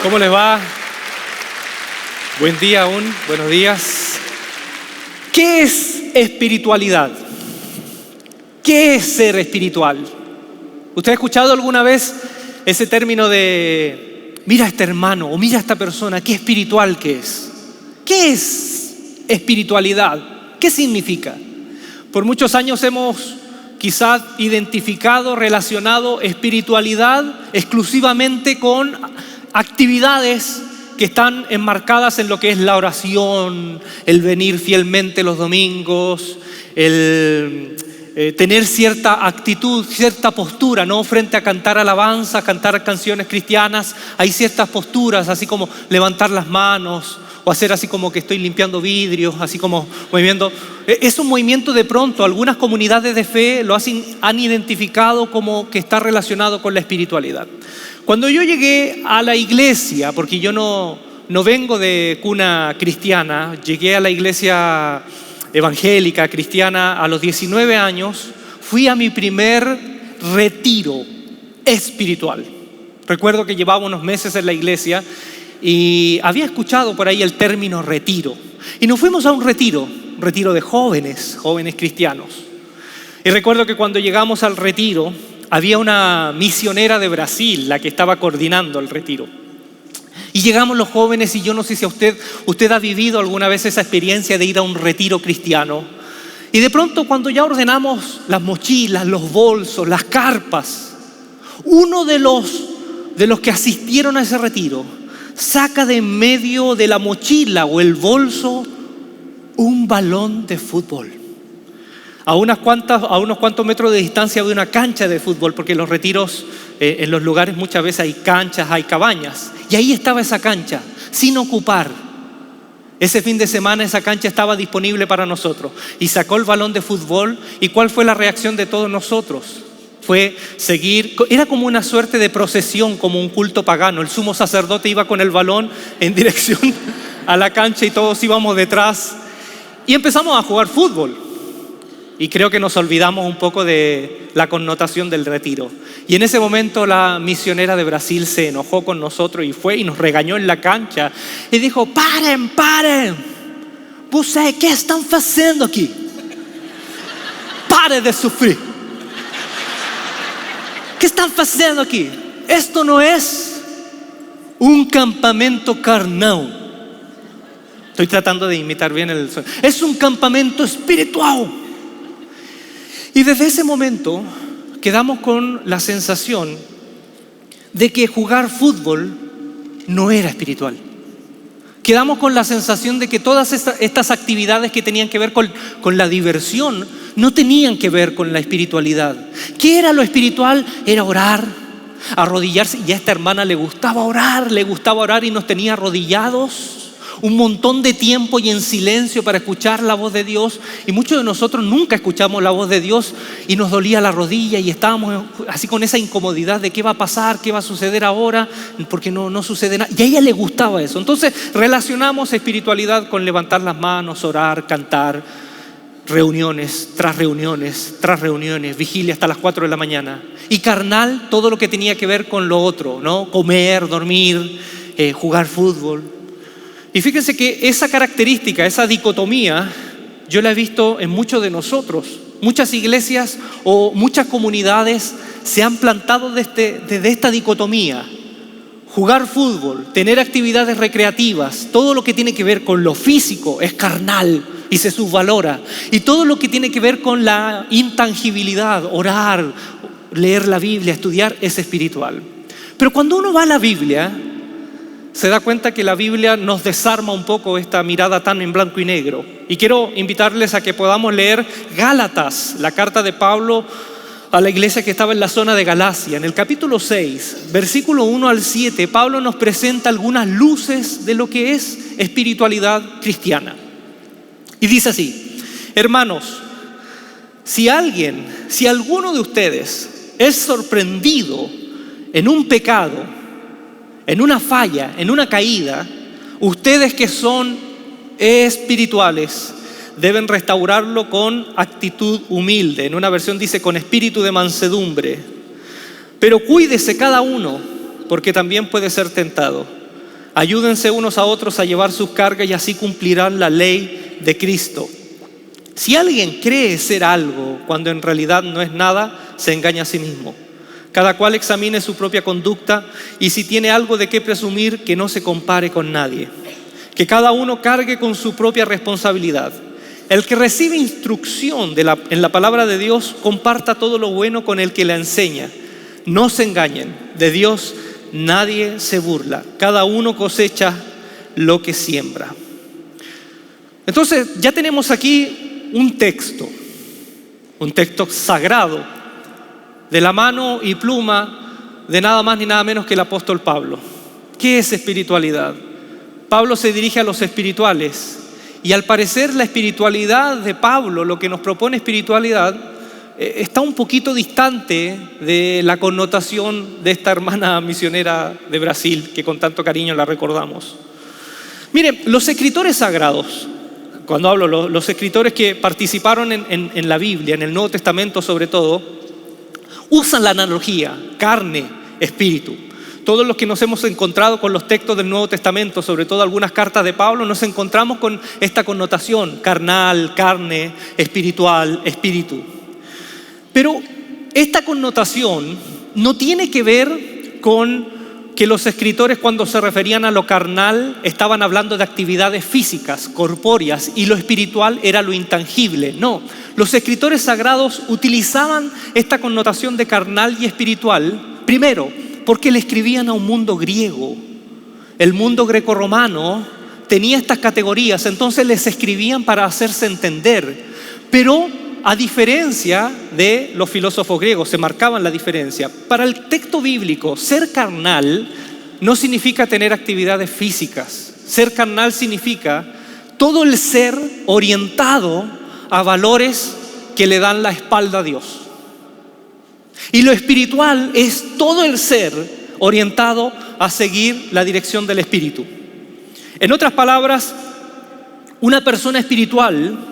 ¿Cómo les va? Buen día aún, buenos días. ¿Qué es espiritualidad? ¿Qué es ser espiritual? ¿Usted ha escuchado alguna vez ese término de mira a este hermano o mira a esta persona, qué espiritual que es? ¿Qué es espiritualidad? ¿Qué significa? Por muchos años hemos quizás identificado, relacionado espiritualidad exclusivamente con actividades que están enmarcadas en lo que es la oración, el venir fielmente los domingos, el tener cierta actitud, cierta postura, ¿no? Frente a cantar alabanza, cantar canciones cristianas, hay ciertas posturas, así como levantar las manos o hacer así como que estoy limpiando vidrios, así como moviendo. Es un movimiento de pronto, algunas comunidades de fe lo han identificado como que está relacionado con la espiritualidad. Cuando yo llegué a la iglesia, porque yo no vengo de cuna cristiana, llegué a la iglesia evangélica, cristiana, a los 19 años, fui a mi primer retiro espiritual. Recuerdo que llevaba unos meses en la iglesia y había escuchado por ahí el término retiro. Y nos fuimos a un retiro de jóvenes cristianos. Y recuerdo que cuando llegamos al retiro, había una misionera de Brasil, la que estaba coordinando el retiro. Y llegamos los jóvenes y yo no sé si usted ha vivido alguna vez esa experiencia de ir a un retiro cristiano. Y de pronto cuando ya ordenamos las mochilas, los bolsos, las carpas, uno de los que asistieron a ese retiro saca de en medio de la mochila o el bolso un balón de fútbol. A unos cuantos metros de distancia había una cancha de fútbol, porque en los retiros, en los lugares muchas veces hay canchas, hay cabañas. Y ahí estaba esa cancha, sin ocupar. Ese fin de semana esa cancha estaba disponible para nosotros. Y sacó el balón de fútbol. ¿Y cuál fue la reacción de todos nosotros? Fue seguir, era como una suerte de procesión, como un culto pagano. El sumo sacerdote iba con el balón en dirección a la cancha y todos íbamos detrás. Y empezamos a jugar fútbol. Y creo que nos olvidamos un poco de la connotación del retiro. Y en ese momento la misionera de Brasil se enojó con nosotros y fue y nos regañó en la cancha. Y dijo, paren. ¿Ustedes qué están haciendo aquí? Pare de sufrir. ¿Qué están haciendo aquí? Esto no es un campamento carnal. Estoy tratando de imitar bien el sonido. Es un campamento espiritual. Y desde ese momento quedamos con la sensación de que jugar fútbol no era espiritual. Quedamos con la sensación de que todas estas actividades que tenían que ver con la diversión no tenían que ver con la espiritualidad. ¿Qué era lo espiritual? Era orar, arrodillarse. Y a esta hermana le gustaba orar y nos tenía arrodillados un montón de tiempo y en silencio para escuchar la voz de Dios. Y muchos de nosotros nunca escuchamos la voz de Dios y nos dolía la rodilla y estábamos así con esa incomodidad de qué va a pasar, qué va a suceder ahora, porque no sucede nada. Y a ella le gustaba eso. Entonces relacionamos espiritualidad con levantar las manos, orar, cantar, reuniones tras reuniones, vigilia hasta las 4 de la mañana. Y carnal, todo lo que tenía que ver con lo otro, ¿no? Comer, dormir, jugar fútbol. Y fíjense que esa característica, esa dicotomía, yo la he visto en muchos de nosotros. Muchas iglesias o muchas comunidades se han plantado desde esta dicotomía. Jugar fútbol, tener actividades recreativas, todo lo que tiene que ver con lo físico es carnal y se subvalora. Y todo lo que tiene que ver con la intangibilidad, orar, leer la Biblia, estudiar, es espiritual. Pero cuando uno va a la Biblia, se da cuenta que la Biblia nos desarma un poco esta mirada tan en blanco y negro. Y quiero invitarles a que podamos leer Gálatas, la carta de Pablo a la iglesia que estaba en la zona de Galacia. En el capítulo 6, versículo 1 al 7, Pablo nos presenta algunas luces de lo que es espiritualidad cristiana. Y dice así: hermanos, si alguno de ustedes es sorprendido en un pecado, en una falla, en una caída, ustedes que son espirituales deben restaurarlo con actitud humilde. En una versión dice con espíritu de mansedumbre. Pero cuídese cada uno, porque también puede ser tentado. Ayúdense unos a otros a llevar sus cargas y así cumplirán la ley de Cristo. Si alguien cree ser algo cuando en realidad no es nada, se engaña a sí mismo. Cada cual examine su propia conducta y si tiene algo de qué presumir, que no se compare con nadie. Que cada uno cargue con su propia responsabilidad. El que recibe instrucción en la palabra de Dios, comparta todo lo bueno con el que la enseña. No se engañen, de Dios nadie se burla. Cada uno cosecha lo que siembra. Entonces ya tenemos aquí un texto sagrado, de la mano y pluma de nada más ni nada menos que el apóstol Pablo. ¿Qué es espiritualidad? Pablo se dirige a los espirituales y al parecer la espiritualidad de Pablo, lo que nos propone espiritualidad, está un poquito distante de la connotación de esta hermana misionera de Brasil, que con tanto cariño la recordamos. Miren, los escritores sagrados, cuando hablo los escritores que participaron en la Biblia, en el Nuevo Testamento sobre todo, usan la analogía carne, espíritu. Todos los que nos hemos encontrado con los textos del Nuevo Testamento, sobre todo algunas cartas de Pablo, nos encontramos con esta connotación carnal, carne, espiritual, espíritu. Pero esta connotación no tiene que ver con que los escritores, cuando se referían a lo carnal, estaban hablando de actividades físicas, corpóreas, y lo espiritual era lo intangible. No, los escritores sagrados utilizaban esta connotación de carnal y espiritual, primero, porque le escribían a un mundo griego. El mundo grecorromano tenía estas categorías, entonces les escribían para hacerse entender. Pero a diferencia de los filósofos griegos, se marcaban la diferencia. Para el texto bíblico, ser carnal no significa tener actividades físicas. Ser carnal significa todo el ser orientado a valores que le dan la espalda a Dios. Y lo espiritual es todo el ser orientado a seguir la dirección del Espíritu. En otras palabras, una persona espiritual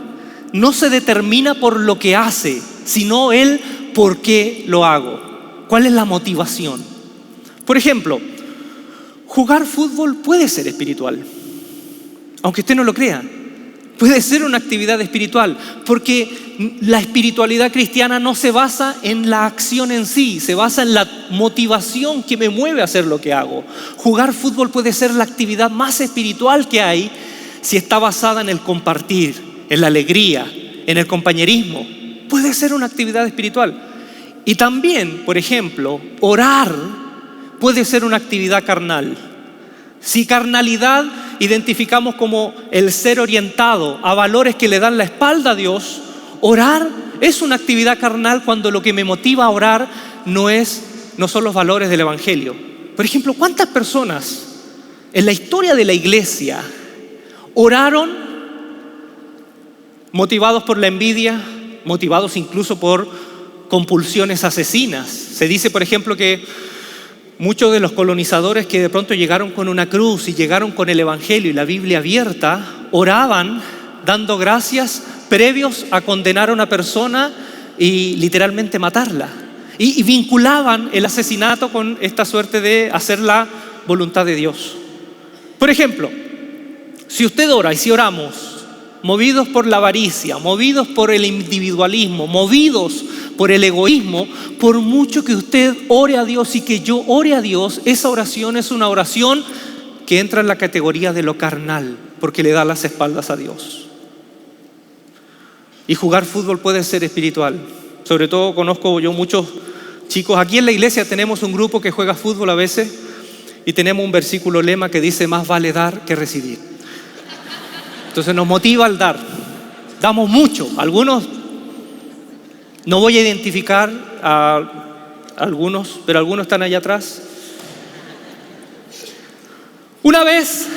no se determina por lo que hace, sino el por qué lo hago. ¿Cuál es la motivación? Por ejemplo, jugar fútbol puede ser espiritual, aunque usted no lo crea. Puede ser una actividad espiritual, porque la espiritualidad cristiana no se basa en la acción en sí, se basa en la motivación que me mueve a hacer lo que hago. Jugar fútbol puede ser la actividad más espiritual que hay si está basada en el compartir, en la alegría, en el compañerismo. Puede ser una actividad espiritual. Y también, por ejemplo, orar puede ser una actividad carnal. Si carnalidad identificamos como el ser orientado a valores que le dan la espalda a Dios, orar es una actividad carnal cuando lo que me motiva a orar no son los valores del Evangelio. Por ejemplo, ¿cuántas personas en la historia de la iglesia oraron motivados por la envidia, motivados incluso por compulsiones asesinas? Se dice, por ejemplo, que muchos de los colonizadores que de pronto llegaron con una cruz y llegaron con el Evangelio y la Biblia abierta, oraban dando gracias previos a condenar a una persona y literalmente matarla. Y vinculaban el asesinato con esta suerte de hacer la voluntad de Dios. Por ejemplo, si usted ora y si oramos movidos por la avaricia, movidos por el individualismo, movidos por el egoísmo, por mucho que usted ore a Dios y que yo ore a Dios, esa oración es una oración que entra en la categoría de lo carnal, porque le da las espaldas a Dios. Y jugar fútbol puede ser espiritual. Sobre todo conozco yo muchos chicos, aquí en la iglesia tenemos un grupo que juega fútbol a veces y tenemos un versículo lema que dice: más vale dar que recibir. Entonces nos motiva al dar. Damos mucho. Algunos, no voy a identificar a algunos, pero algunos están allá atrás. Una vez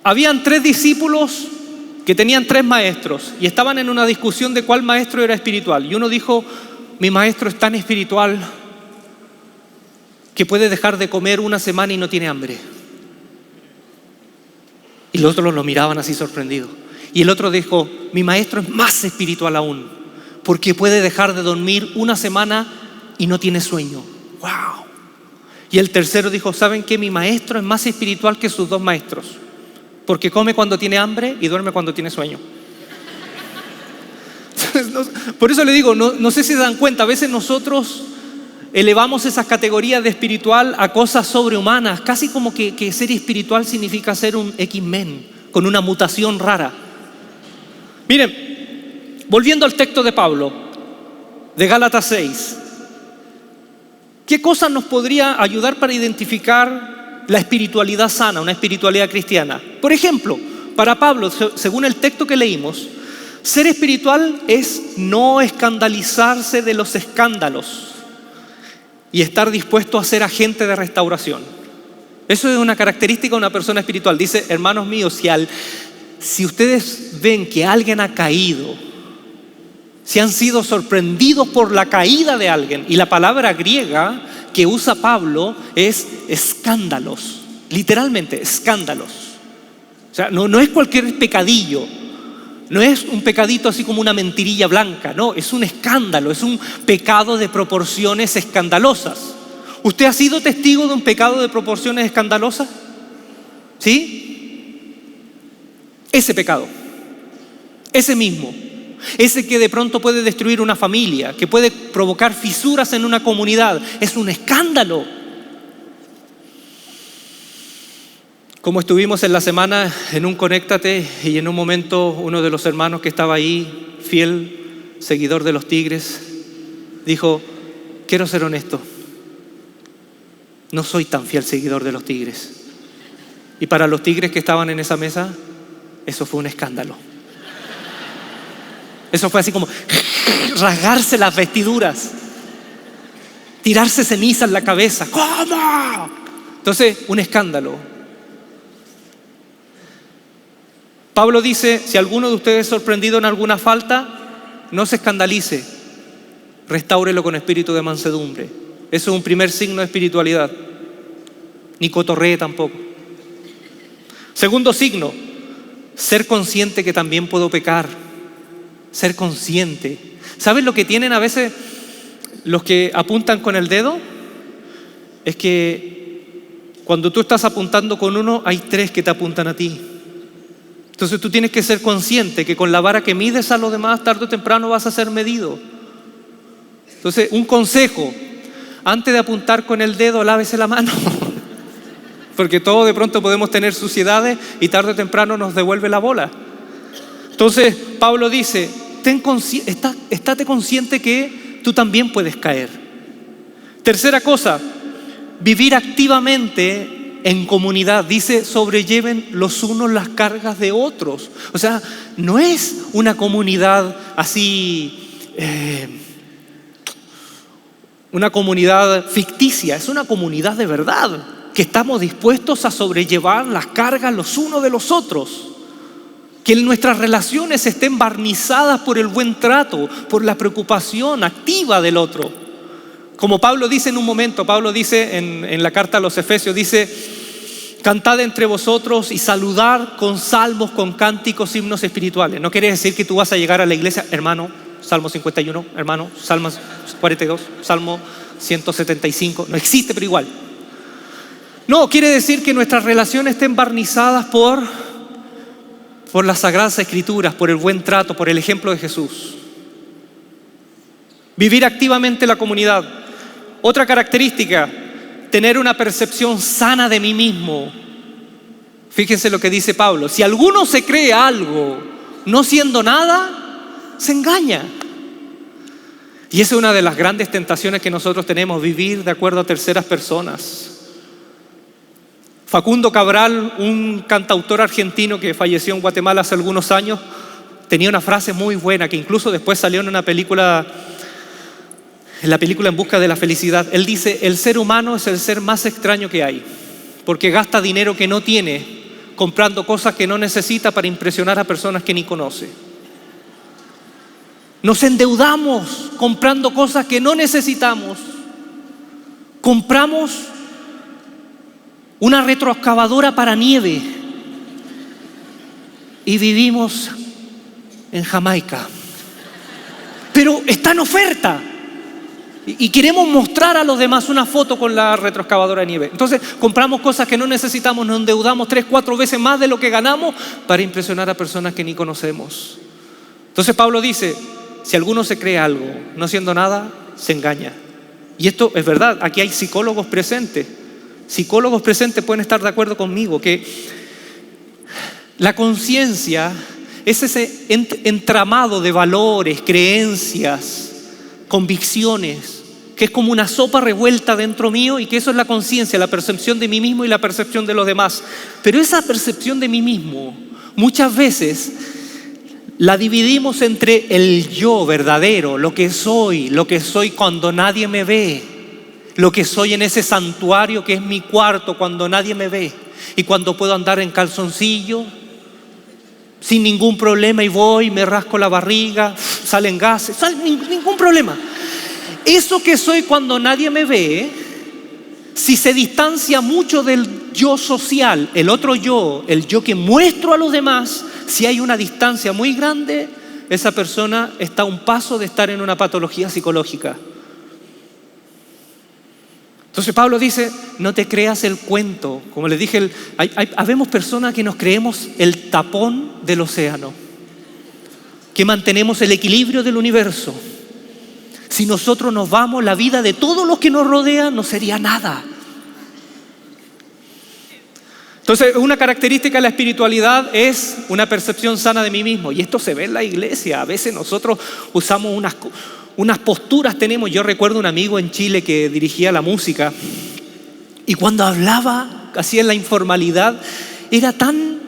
habían 3 discípulos que tenían 3 maestros y estaban en una discusión de cuál maestro era espiritual. Y uno dijo: mi maestro es tan espiritual que puede dejar de comer una semana y no tiene hambre. Y los otros lo miraban así sorprendidos. Y el otro dijo: mi maestro es más espiritual aún, porque puede dejar de dormir una semana y no tiene sueño. ¡Wow! Y el tercero dijo, ¿saben qué? Mi maestro es más espiritual que sus 2 maestros, porque come cuando tiene hambre y duerme cuando tiene sueño. Por eso le digo, no sé si se dan cuenta, a veces nosotros elevamos esas categorías de espiritual a cosas sobrehumanas, casi como que ser espiritual significa ser un X-Men, con una mutación rara. Miren, volviendo al texto de Pablo, de Gálatas 6, ¿qué cosas nos podría ayudar para identificar la espiritualidad sana, una espiritualidad cristiana? Por ejemplo, para Pablo, según el texto que leímos, ser espiritual es no escandalizarse de los escándalos y estar dispuesto a ser agente de restauración. Eso es una característica de una persona espiritual. Dice, hermanos míos, si ustedes ven que alguien ha caído, si han sido sorprendidos por la caída de alguien, y la palabra griega que usa Pablo es escándalos, literalmente escándalos. O sea, no es cualquier pecadillo, no es un pecadito así como una mentirilla blanca, no, es un escándalo, es un pecado de proporciones escandalosas. ¿Usted ha sido testigo de un pecado de proporciones escandalosas? ¿Sí? Ese pecado, ese mismo. Ese que de pronto puede destruir una familia, que puede provocar fisuras en una comunidad, es un escándalo. Como estuvimos en la semana en un Conéctate y en un momento uno de los hermanos que estaba ahí, fiel seguidor de los Tigres, dijo, quiero ser honesto, no soy tan fiel seguidor de los Tigres. Y para los Tigres que estaban en esa mesa, eso fue un escándalo. Eso fue así como rasgarse las vestiduras, tirarse ceniza en la cabeza. ¿Cómo? Entonces, un escándalo. Pablo dice, si alguno de ustedes es sorprendido en alguna falta, no se escandalice, restáurelo con espíritu de mansedumbre. Eso es un primer signo de espiritualidad. Ni cotorree tampoco. Segundo signo, ser consciente que también puedo pecar. Ser consciente. ¿Sabes lo que tienen a veces los que apuntan con el dedo? Es que cuando tú estás apuntando con uno, hay 3 que te apuntan a ti. Entonces tú tienes que ser consciente que con la vara que mides a los demás, tarde o temprano vas a ser medido. Entonces, un consejo, antes de apuntar con el dedo, lávese la mano. Porque todos de pronto podemos tener suciedades y tarde o temprano nos devuelve la bola. Entonces, Pablo dice, estate consciente que tú también puedes caer. Tercera cosa, vivir activamente en comunidad. Dice, sobrelleven los unos las cargas de otros. O sea, no es una comunidad así, una comunidad ficticia, es una comunidad de verdad, que estamos dispuestos a sobrellevar las cargas los unos de los otros. Que nuestras relaciones estén barnizadas por el buen trato, por la preocupación activa del otro. Como Pablo dice en un momento, Pablo dice en la carta a los Efesios, dice, cantad entre vosotros y saludar con salmos, con cánticos, himnos espirituales. No quiere decir que tú vas a llegar a la iglesia, hermano, Salmo 51, hermano, Salmo 42, Salmo 175, no existe, pero igual. No, quiere decir que nuestras relaciones estén barnizadas por las Sagradas Escrituras, por el buen trato, por el ejemplo de Jesús. Vivir activamente la comunidad. Otra característica, tener una percepción sana de mí mismo. Fíjense lo que dice Pablo. Si alguno se cree algo no siendo nada, se engaña. Y esa es una de las grandes tentaciones que nosotros tenemos, vivir de acuerdo a terceras personas. Facundo Cabral, un cantautor argentino que falleció en Guatemala hace algunos años, tenía una frase muy buena que incluso después salió en una película, en la película En busca de la felicidad. Él dice, el ser humano es el ser más extraño que hay, porque gasta dinero que no tiene, comprando cosas que no necesita para impresionar a personas que ni conoce. Nos endeudamos comprando cosas que no necesitamos. Compramos una retroexcavadora para nieve y vivimos en Jamaica. Pero está en oferta. Y queremos mostrar a los demás una foto con la retroexcavadora de nieve. Entonces compramos cosas que no necesitamos, nos endeudamos 3, 4 veces más de lo que ganamos para impresionar a personas que ni conocemos. Entonces Pablo dice, si alguno se cree algo, no siendo nada, se engaña. Y esto es verdad, aquí hay psicólogos presentes. Psicólogos presentes pueden estar de acuerdo conmigo que la conciencia es ese entramado de valores, creencias, convicciones, que es como una sopa revuelta dentro mío, y que eso es la conciencia, la percepción de mí mismo y la percepción de los demás. Pero esa percepción de mí mismo muchas veces la dividimos entre el yo verdadero, lo que soy cuando nadie me ve, lo que soy en ese santuario que es mi cuarto cuando nadie me ve, y cuando puedo andar en calzoncillo sin ningún problema y voy, me rasco la barriga, salen gases, ningún problema. Eso que soy cuando nadie me ve, si se distancia mucho del yo social, el otro yo, el yo que muestro a los demás, si hay una distancia muy grande, esa persona está a un paso de estar en una patología psicológica. Entonces Pablo dice, no te creas el cuento. Como les dije, habemos personas que nos creemos el tapón del océano, que mantenemos el equilibrio del universo. Si nosotros nos vamos, la vida de todos los que nos rodean no sería nada. Entonces, una característica de la espiritualidad es una percepción sana de mí mismo. Y esto se ve en la iglesia. A veces nosotros usamos unas posturas tenemos. Yo recuerdo un amigo en Chile que dirigía la música, y cuando hablaba así en la informalidad era tan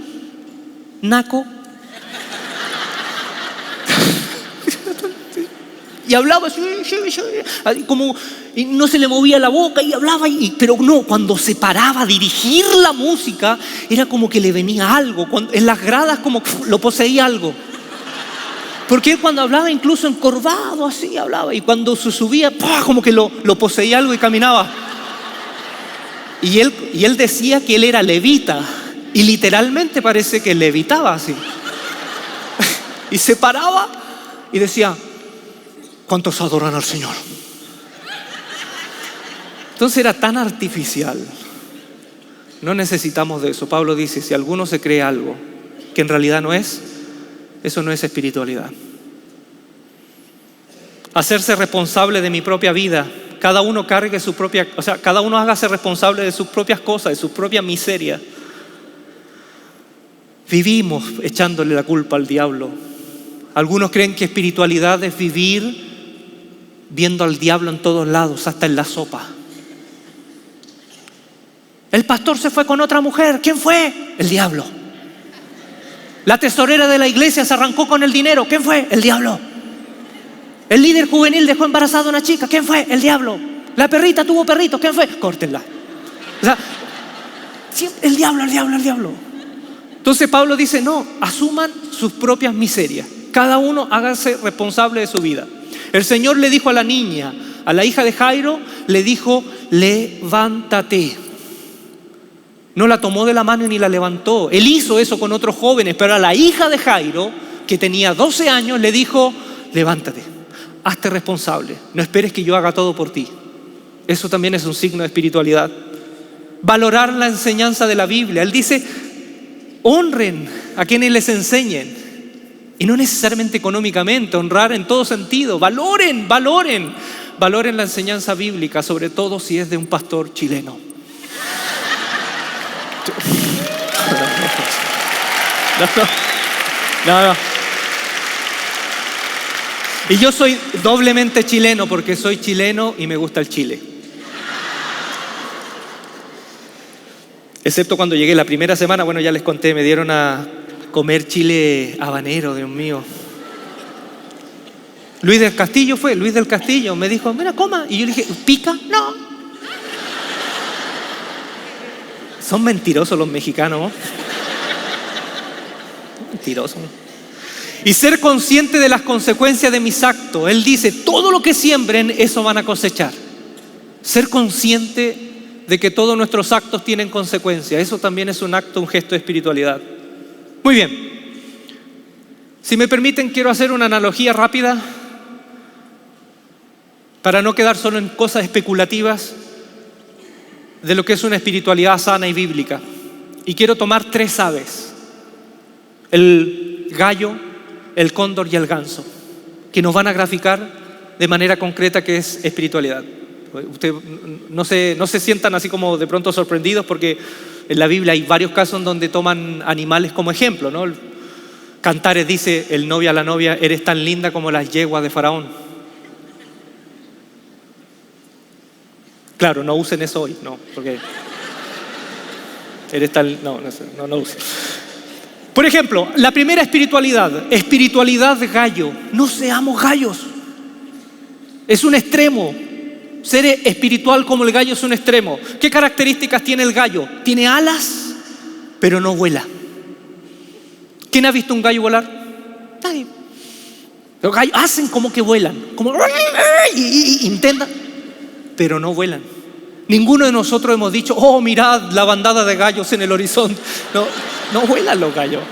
naco y hablaba así, como, y no se le movía la boca y hablaba, pero no, cuando se paraba a dirigir la música era como que le venía algo, en las gradas como lo poseía algo. Porque él cuando hablaba incluso encorvado así hablaba, y cuando se subía como que lo poseía algo y caminaba. Y él decía que él era levita, y literalmente parece que levitaba así. Y se paraba y decía, ¿cuántos adoran al Señor? Entonces era tan artificial. No necesitamos de eso. Pablo dice, si alguno se cree algo que en realidad no es, eso no es espiritualidad. Hacerse responsable de mi propia vida. Cada uno cargue su propia, cada uno hágase responsable de sus propias cosas, de su propia miseria. Vivimos echándole la culpa al diablo. Algunos creen que espiritualidad es vivir viendo al diablo en todos lados, hasta en la sopa. El pastor se fue con otra mujer. ¿Quién fue? El diablo. La tesorera de la iglesia se arrancó con el dinero. ¿Quién fue? El diablo. El líder juvenil dejó embarazada a una chica. ¿Quién fue? El diablo. La perrita tuvo perrito. ¿Quién fue? Córtenla. Siempre el diablo. Entonces Pablo dice, no, asuman sus propias miserias. Cada uno hágase responsable de su vida. El Señor le dijo a la niña, a la hija de Jairo, le dijo, levántate. No la tomó de la mano ni la levantó. Él hizo eso con otros jóvenes, pero a la hija de Jairo, que tenía 12 años, le dijo, levántate, hazte responsable, no esperes que yo haga todo por ti. Eso también es un signo de espiritualidad. Valorar la enseñanza de la Biblia. Él dice, honren a quienes les enseñen. Y no necesariamente económicamente, honrar en todo sentido. Valoren la enseñanza bíblica, sobre todo si es de un pastor chileno. No. Y yo soy doblemente chileno porque soy chileno y me gusta el chile. Excepto cuando llegué la primera semana, bueno, ya les conté, me dieron a comer chile habanero, Dios mío. Luis del Castillo me dijo, mira, coma. Y yo le dije, ¿pica? No. Son mentirosos los mexicanos. Mentirosos. Y ser consciente de las consecuencias de mis actos. Él dice, todo lo que siembren, eso van a cosechar. Ser consciente de que todos nuestros actos tienen consecuencias. Eso también es un acto, un gesto de espiritualidad. Muy bien. Si me permiten, quiero hacer una analogía rápida para no quedar solo en cosas especulativas de lo que es una espiritualidad sana y bíblica. Y quiero tomar 3 aves: el gallo, el cóndor y el ganso, que nos van a graficar de manera concreta qué es espiritualidad. Ustedes no se sientan así como de pronto sorprendidos, porque en la Biblia hay varios casos en donde toman animales como ejemplo, ¿no? Cantares dice el novio a la novia: eres tan linda como las yeguas de Faraón. Claro, no usen eso hoy, no, porque eres tan... No usen. Por ejemplo, la primera espiritualidad gallo. No seamos gallos. Es un extremo. Ser espiritual como el gallo es un extremo. ¿Qué características tiene el gallo? Tiene alas, pero no vuela. ¿Quién ha visto un gallo volar? Nadie. Los gallos hacen como que vuelan, como y intentan, pero no vuelan. Ninguno de nosotros hemos dicho: oh, mirad la bandada de gallos en el horizonte. No vuelan los gallos.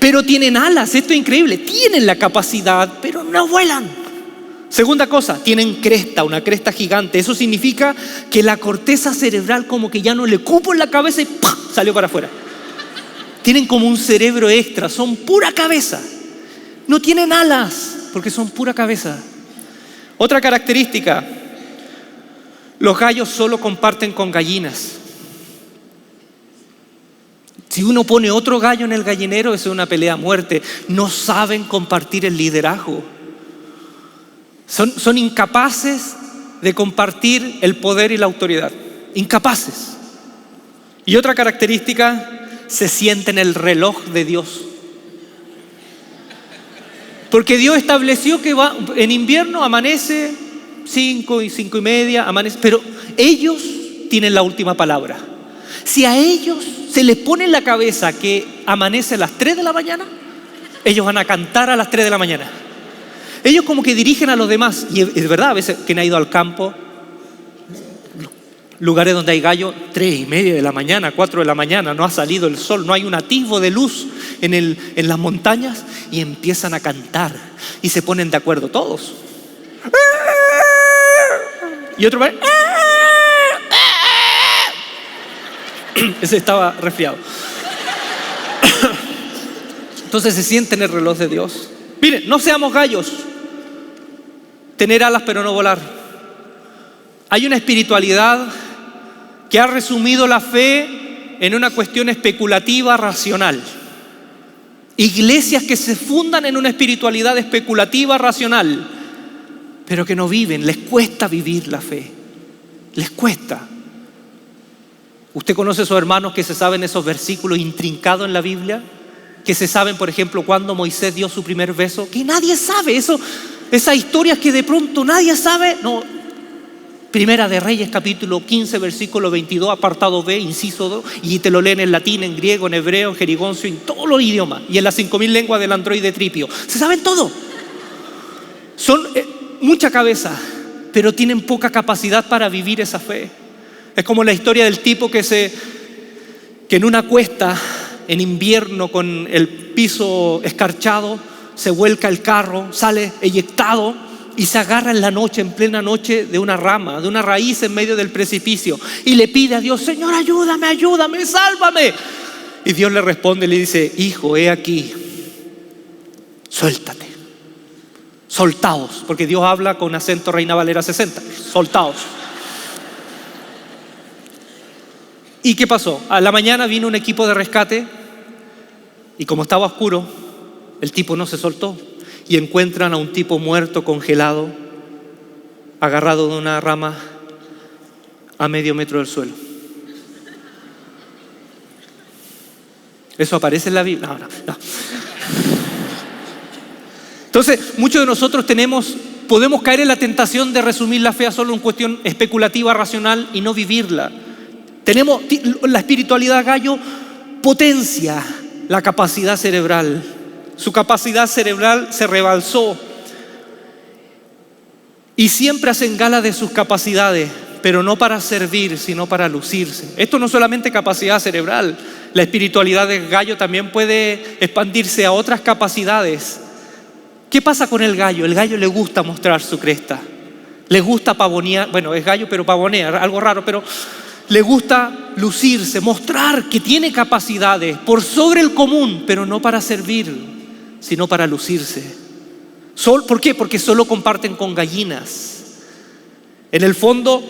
Pero tienen alas, esto es increíble. Tienen la capacidad, pero no vuelan. Segunda cosa, tienen cresta, una cresta gigante. Eso significa que la corteza cerebral como que ya no le cupo en la cabeza y ¡pah!, salió para afuera. Tienen como un cerebro extra, son pura cabeza. No tienen alas porque son pura cabeza. Otra característica: los gallos solo comparten con gallinas. Si uno pone otro gallo en el gallinero, eso es una pelea a muerte. No saben compartir el liderazgo. Son incapaces de compartir el poder y la autoridad. Incapaces. Y otra característica: se sienten el reloj de Dios. Porque Dios estableció que en invierno amanece 5 y 5 y media, amanece, pero ellos tienen la última palabra. Si a ellos se les pone en la cabeza que amanece a las 3 de la mañana, ellos van a cantar a las 3 de la mañana. Ellos como que dirigen a los demás. Y es verdad, a veces quien ha ido al campo, lugares donde hay gallo, 3 y media de la mañana, 4 de la mañana, no ha salido el sol, no hay un atisbo de luz en las montañas, y empiezan a cantar y se ponen de acuerdo todos. Y otro va, ese estaba resfriado. Entonces se sienten el reloj de Dios. Miren, no seamos gallos. Tener alas pero no volar. Hay una espiritualidad que ha resumido la fe en una cuestión especulativa racional. Iglesias que se fundan en una espiritualidad especulativa racional, pero que no viven, les cuesta vivir la fe. Les cuesta. ¿Usted conoce esos hermanos que se saben esos versículos intrincados en la Biblia? Que se saben, por ejemplo, cuando Moisés dio su primer beso, que nadie sabe eso. Esas historias que de pronto nadie sabe. No. Primera de Reyes, capítulo 15, versículo 22, apartado B, inciso 2, y te lo leen en latín, en griego, en hebreo, en jerigoncio, en todos los idiomas, y en las 5000 lenguas del androide Tripio. Se saben todo. Son mucha cabeza, pero tienen poca capacidad para vivir esa fe. Es como la historia del tipo que en una cuesta, en invierno, con el piso escarchado, se vuelca el carro, sale eyectado y se agarra en la noche, en plena noche, de una rama, de una raíz en medio del precipicio, y le pide a Dios: Señor, ayúdame, sálvame. Y Dios le responde y le dice: hijo, he aquí, suéltate, soltaos, porque Dios habla con acento Reina Valera 60, soltaos. ¿Y qué pasó? A la mañana vino un equipo de rescate y como estaba oscuro, el tipo no se soltó y encuentran a un tipo muerto, congelado, agarrado de una rama a medio metro del suelo. ¿Eso aparece en la Biblia? No. Entonces, muchos de nosotros podemos caer en la tentación de resumir la fe a solo una cuestión especulativa, racional, y no vivirla. La espiritualidad gallo potencia la capacidad cerebral. Su capacidad cerebral se rebalsó y siempre hacen gala de sus capacidades, pero no para servir, sino para lucirse. Esto no solamente capacidad cerebral, la espiritualidad del gallo también puede expandirse a otras capacidades. ¿Qué pasa con el gallo? El gallo le gusta mostrar su cresta. Le gusta pavonear, bueno, es gallo, pero pavonear, algo raro, pero le gusta lucirse, mostrar que tiene capacidades por sobre el común, pero no para servir, sino para lucirse. ¿Por qué? Porque solo comparten con gallinas. En el fondo,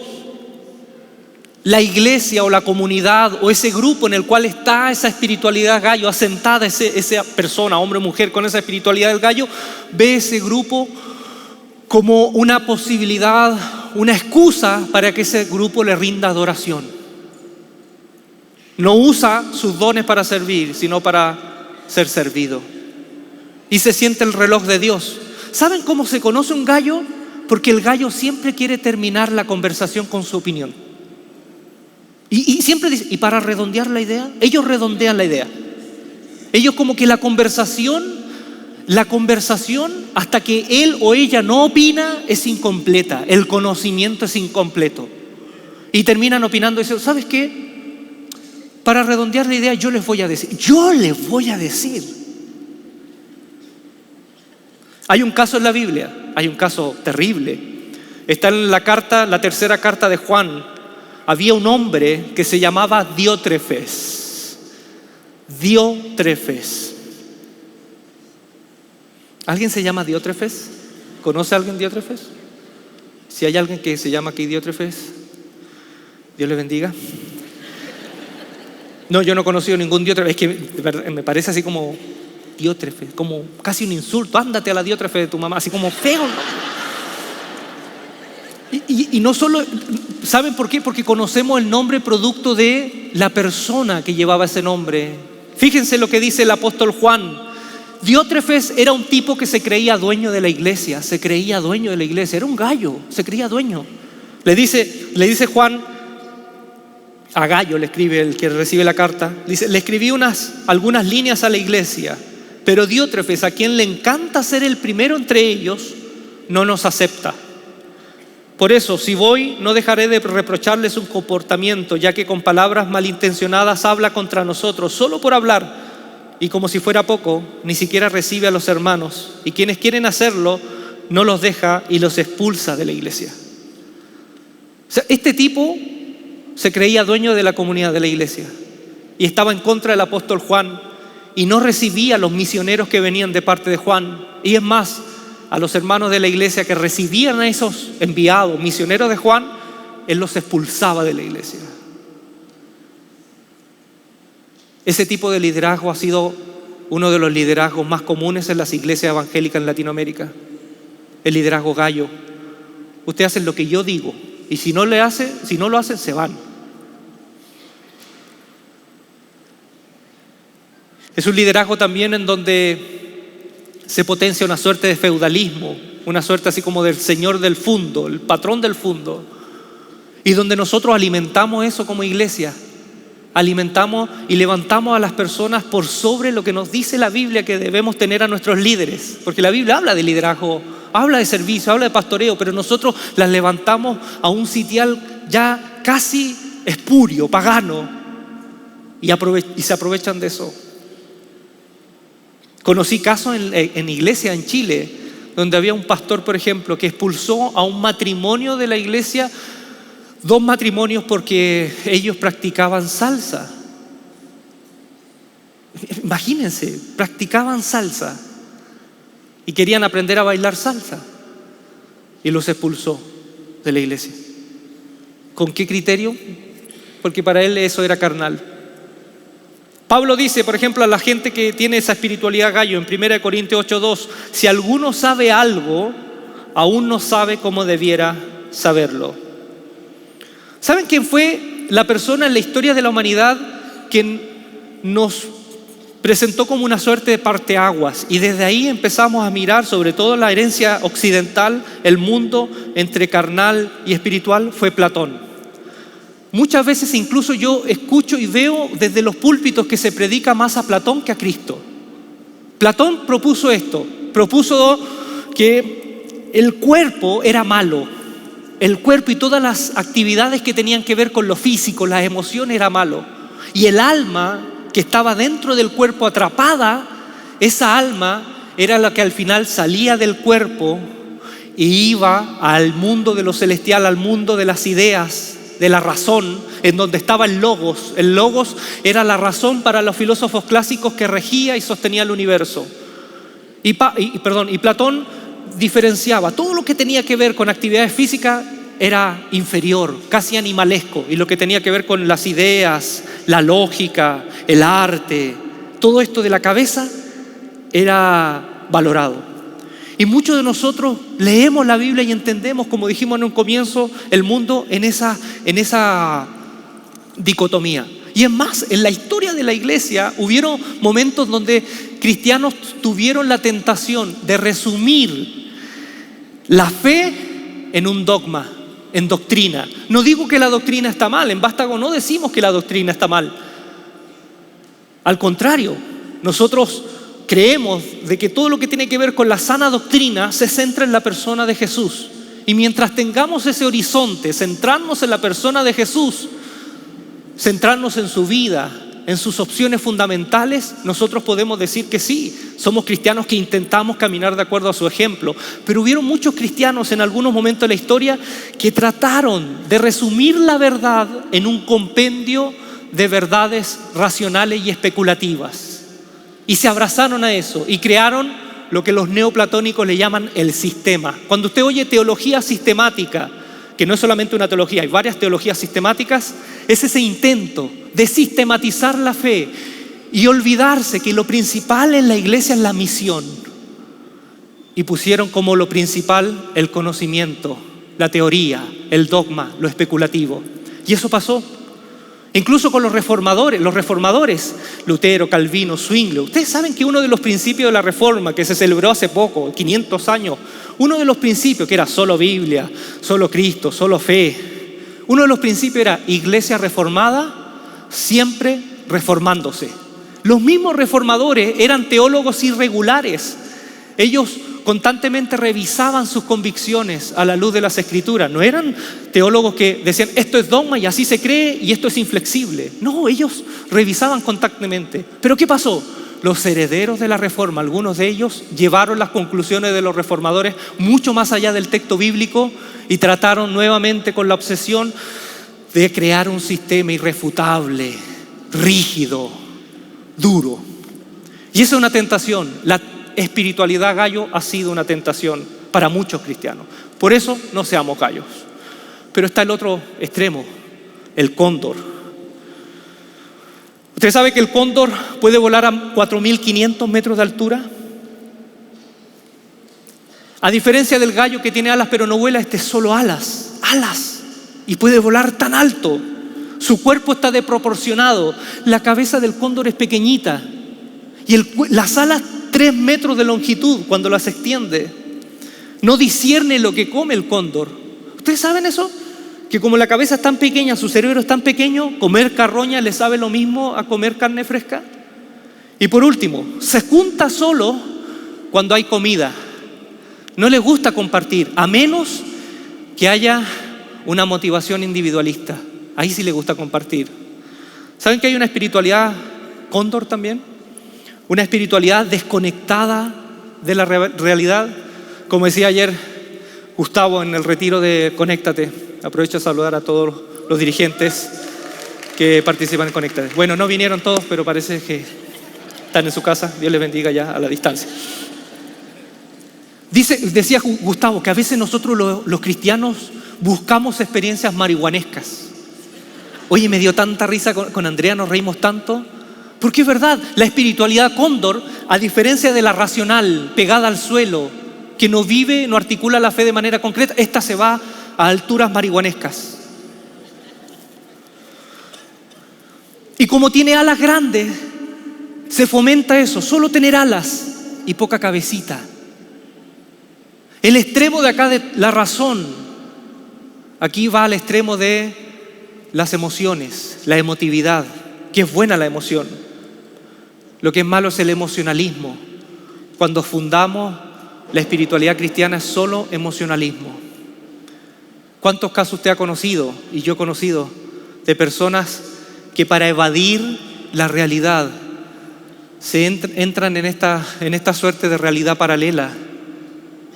la iglesia o la comunidad o ese grupo en el cual está esa espiritualidad gallo asentada, esa persona, hombre o mujer con esa espiritualidad del gallo, ve ese grupo como una posibilidad, una excusa para que ese grupo le rinda adoración. No usa sus dones para servir, sino para ser servido. Y se siente el reloj de Dios. ¿Saben cómo se conoce un gallo? Porque el gallo siempre quiere terminar la conversación con su opinión. Y siempre dice, y para redondear la idea, ellos redondean la idea. Ellos como que la conversación hasta que él o ella no opina es incompleta, el conocimiento es incompleto. Y terminan opinando y dicen, ¿sabes qué? Para redondear la idea yo les voy a decir. Hay un caso en la Biblia, hay un caso terrible. Está en la tercera carta de Juan. Había un hombre que se llamaba Diótrefes. ¿Alguien se llama Diótrefes? ¿Conoce a alguien Diótrefes? Si hay alguien que se llama aquí Diótrefes, Dios le bendiga. No, yo no he conocido ningún Diótrefes. Es que me parece así como Diótrefes, como casi un insulto. Ándate a la Diótrefes de tu mamá, así como feo, ¿no? Y no solo, ¿saben por qué? Porque conocemos el nombre producto de la persona que llevaba ese nombre. Fíjense lo que dice el apóstol Juan. Diótrefes era un tipo que se creía dueño de la iglesia, era un gallo, se creía dueño. Le dice Juan, a Gallo le escribe el que recibe la carta, dice, le escribí algunas líneas a la iglesia, pero Diótrefes, a quien le encanta ser el primero entre ellos, no nos acepta. Por eso, si voy, no dejaré de reprocharle su comportamiento, ya que con palabras malintencionadas habla contra nosotros, solo por hablar. Y como si fuera poco, ni siquiera recibe a los hermanos. Y quienes quieren hacerlo, no los deja y los expulsa de la iglesia. O sea, este tipo se creía dueño de la comunidad de la iglesia. Y estaba en contra del apóstol Juan. Y no recibía a los misioneros que venían de parte de Juan. Y es más, a los hermanos de la iglesia que recibían a esos enviados, misioneros de Juan, él los expulsaba de la iglesia. Ese tipo de liderazgo ha sido uno de los liderazgos más comunes en las iglesias evangélicas en Latinoamérica. El liderazgo gallo. Ustedes hacen lo que yo digo y si no lo hacen, se van. Es un liderazgo también en donde se potencia una suerte de feudalismo, una suerte así como del señor del fundo, el patrón del fundo, y donde nosotros alimentamos eso como iglesia. Alimentamos y levantamos a las personas por sobre lo que nos dice la Biblia que debemos tener a nuestros líderes. Porque la Biblia habla de liderazgo, habla de servicio, habla de pastoreo, pero nosotros las levantamos a un sitial ya casi espurio, pagano, y se aprovechan de eso. Conocí casos en iglesia en Chile, donde había un pastor, por ejemplo, que expulsó a un matrimonio de la iglesia, 2 matrimonios porque ellos practicaban salsa. Imagínense, practicaban salsa y querían aprender a bailar salsa y los expulsó de la iglesia. ¿Con qué criterio? Porque para él eso era carnal. Pablo dice, por ejemplo, a la gente que tiene esa espiritualidad gallo en 1 Corintios 8:2, si alguno sabe algo, aún no sabe cómo debiera saberlo. ¿Saben quién fue la persona en la historia de la humanidad que nos presentó como una suerte de parteaguas? Y desde ahí empezamos a mirar, sobre todo la herencia occidental, el mundo entre carnal y espiritual, fue Platón. Muchas veces incluso yo escucho y veo desde los púlpitos que se predica más a Platón que a Cristo. Platón propuso esto, propuso que el cuerpo era malo. El cuerpo y todas las actividades que tenían que ver con lo físico, las emociones, era malo. Y el alma que estaba dentro del cuerpo atrapada, esa alma era la que al final salía del cuerpo y iba al mundo de lo celestial, al mundo de las ideas, de la razón, en donde estaba el logos. El logos era la razón para los filósofos clásicos que regía y sostenía el universo. Y Platón diferenciaba todo lo que tenía que ver con actividades físicas era inferior, casi animalesco, y lo que tenía que ver con las ideas, la lógica, el arte, todo esto de la cabeza era valorado. Y muchos de nosotros leemos la Biblia y entendemos, como dijimos en un comienzo, el mundo en esa dicotomía. Y es más, en la historia de la iglesia hubieron momentos donde cristianos tuvieron la tentación de resumir la fe en un dogma, en doctrina. No digo que la doctrina está mal, en Vástago no decimos que la doctrina está mal. Al contrario, nosotros creemos de que todo lo que tiene que ver con la sana doctrina se centra en la persona de Jesús. Y mientras tengamos ese horizonte, centrarnos en la persona de Jesús, centrarnos en su vida, en sus opciones fundamentales, nosotros podemos decir que sí, somos cristianos que intentamos caminar de acuerdo a su ejemplo. Pero hubieron muchos cristianos en algunos momentos de la historia que trataron de resumir la verdad en un compendio de verdades racionales y especulativas. Y se abrazaron a eso y crearon lo que los neoplatónicos le llaman el sistema. Cuando usted oye teología sistemática, que no es solamente una teología, hay varias teologías sistemáticas, es ese intento de sistematizar la fe y olvidarse que lo principal en la iglesia es la misión. Y pusieron como lo principal el conocimiento, la teoría, el dogma, lo especulativo. Y eso pasó. Incluso con los reformadores, Lutero, Calvino, Zwingli. Ustedes saben que uno de los principios de la Reforma que se celebró hace poco, 500 años, uno de los principios que era solo Biblia, solo Cristo, solo fe. Uno de los principios era iglesia reformada, siempre reformándose. Los mismos reformadores eran teólogos irregulares. Ellos constantemente revisaban sus convicciones a la luz de las Escrituras. No eran teólogos que decían esto es dogma y así se cree y esto es inflexible. No, ellos revisaban constantemente. ¿Pero qué pasó? Los herederos de la Reforma, algunos de ellos llevaron las conclusiones de los reformadores mucho más allá del texto bíblico y trataron nuevamente con la obsesión de crear un sistema irrefutable, rígido, duro. Y esa es una tentación. La espiritualidad gallo ha sido una tentación para muchos cristianos. Por eso no seamos gallos. Pero está el otro extremo, el cóndor. ¿Usted sabe que el cóndor puede volar a 4.500 metros de altura? A diferencia del gallo que tiene alas pero no vuela, este es solo alas. Y puede volar tan alto. Su cuerpo está desproporcionado. La cabeza del cóndor es pequeñita. Y las alas 3 metros de longitud cuando las extiende. No discierne lo que come el cóndor. ¿Ustedes saben eso? Que como la cabeza es tan pequeña, su cerebro es tan pequeño, comer carroña le sabe lo mismo a comer carne fresca. Y por último, se junta solo cuando hay comida. No le gusta compartir, a menos que haya una motivación individualista. Ahí sí le gusta compartir. ¿Saben que hay una espiritualidad cóndor también? Una espiritualidad desconectada de la realidad. Como decía ayer Gustavo en el retiro de Conéctate. Aprovecho a saludar a todos los dirigentes que participan en Conéctate. Bueno, no vinieron todos, pero parece que están en su casa. Dios les bendiga ya a la distancia. Decía Gustavo que a veces nosotros los cristianos buscamos experiencias marihuanescas. Oye, me dio tanta risa con Andrea, nos reímos tanto. Porque es verdad, la espiritualidad cóndor, a diferencia de la racional, pegada al suelo, que no vive, no articula la fe de manera concreta, esta se va a alturas marihuanescas. Y como tiene alas grandes, se fomenta eso, solo tener alas y poca cabecita. El extremo de acá de la razón, aquí va al extremo de las emociones, la emotividad, que es buena la emoción. Lo que es malo es el emocionalismo. Cuando fundamos la espiritualidad cristiana es solo emocionalismo. ¿Cuántos casos usted ha conocido, y yo he conocido, de personas que para evadir la realidad se entran en esta suerte de realidad paralela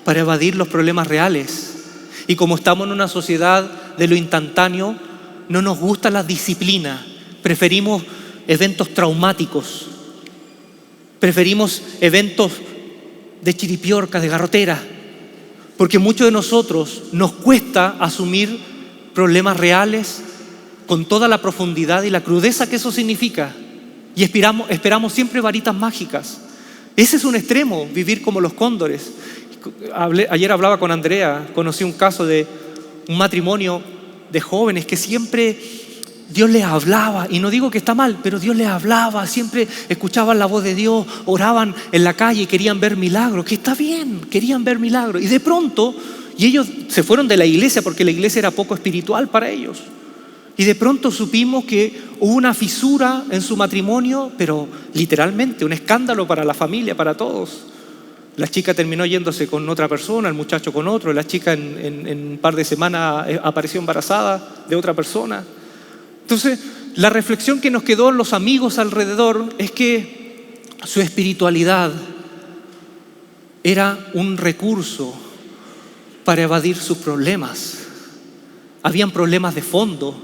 para evadir los problemas reales. Y como estamos en una sociedad de lo instantáneo, no nos gusta la disciplina. Preferimos eventos traumáticos. Preferimos eventos de chiripiorca, de garrotera. Porque muchos de nosotros nos cuesta asumir problemas reales con toda la profundidad y la crudeza que eso significa. Y esperamos siempre varitas mágicas. Ese es un extremo, vivir como los cóndores. Ayer hablaba con Andrea, conocí un caso de un matrimonio de jóvenes que siempre Dios les hablaba, y no digo que está mal, pero Dios les hablaba, siempre escuchaban la voz de Dios, oraban en la calle y querían ver milagros, que está bien, querían ver milagros. Y de pronto, y ellos se fueron de la iglesia porque la iglesia era poco espiritual para ellos. Y de pronto supimos que hubo una fisura en su matrimonio, pero literalmente un escándalo para la familia, para todos. La chica terminó yéndose con otra persona, el muchacho con otro. La chica en un par de semanas apareció embarazada de otra persona. Entonces, la reflexión que nos quedó en los amigos alrededor es que su espiritualidad era un recurso para evadir sus problemas. Habían problemas de fondo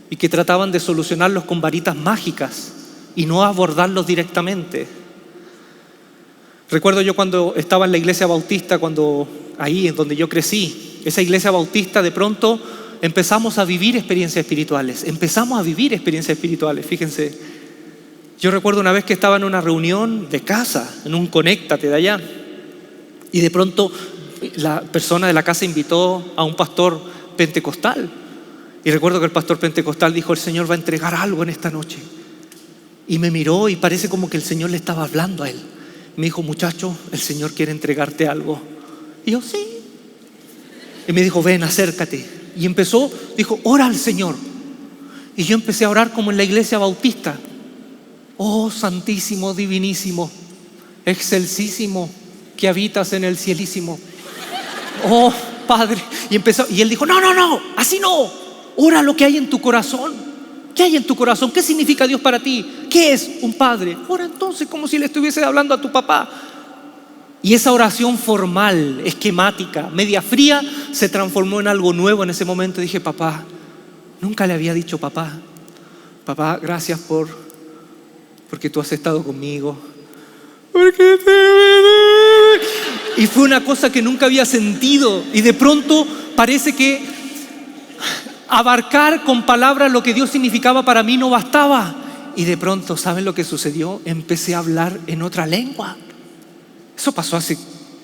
y que trataban de solucionarlos con varitas mágicas y no abordarlos directamente. Recuerdo yo cuando estaba en la iglesia bautista, ahí en donde yo crecí, esa iglesia bautista, de pronto empezamos a vivir experiencias espirituales. Fíjense, yo recuerdo una vez que estaba en una reunión de casa, en un conéctate de allá, y de pronto la persona de la casa invitó a un pastor pentecostal. Y recuerdo que el pastor pentecostal dijo: el Señor va a entregar algo en esta noche. Y me miró y parece como que el Señor le estaba hablando a él. Me dijo: muchacho, el Señor quiere entregarte algo. Y yo: sí. Y me dijo: ven, acércate. Y dijo: ora al Señor. Y yo empecé a orar como en la iglesia bautista. Oh, santísimo, divinísimo, excelsísimo, que habitas en el cielísimo. Oh, Padre. Y él dijo: no, así no. Ora lo que hay en tu corazón. ¿Qué hay en tu corazón? ¿Qué significa Dios para ti? ¿Qué es un padre? Ora entonces como si le estuviese hablando a tu papá. Y esa oración formal, esquemática, media fría, se transformó en algo nuevo en ese momento. Dije: papá, nunca le había dicho papá. Papá, gracias porque tú has estado conmigo. Y fue una cosa que nunca había sentido. Y de pronto parece que abarcar con palabras lo que Dios significaba para mí no bastaba. Y de pronto, ¿saben lo que sucedió? Empecé a hablar en otra lengua. Eso pasó hace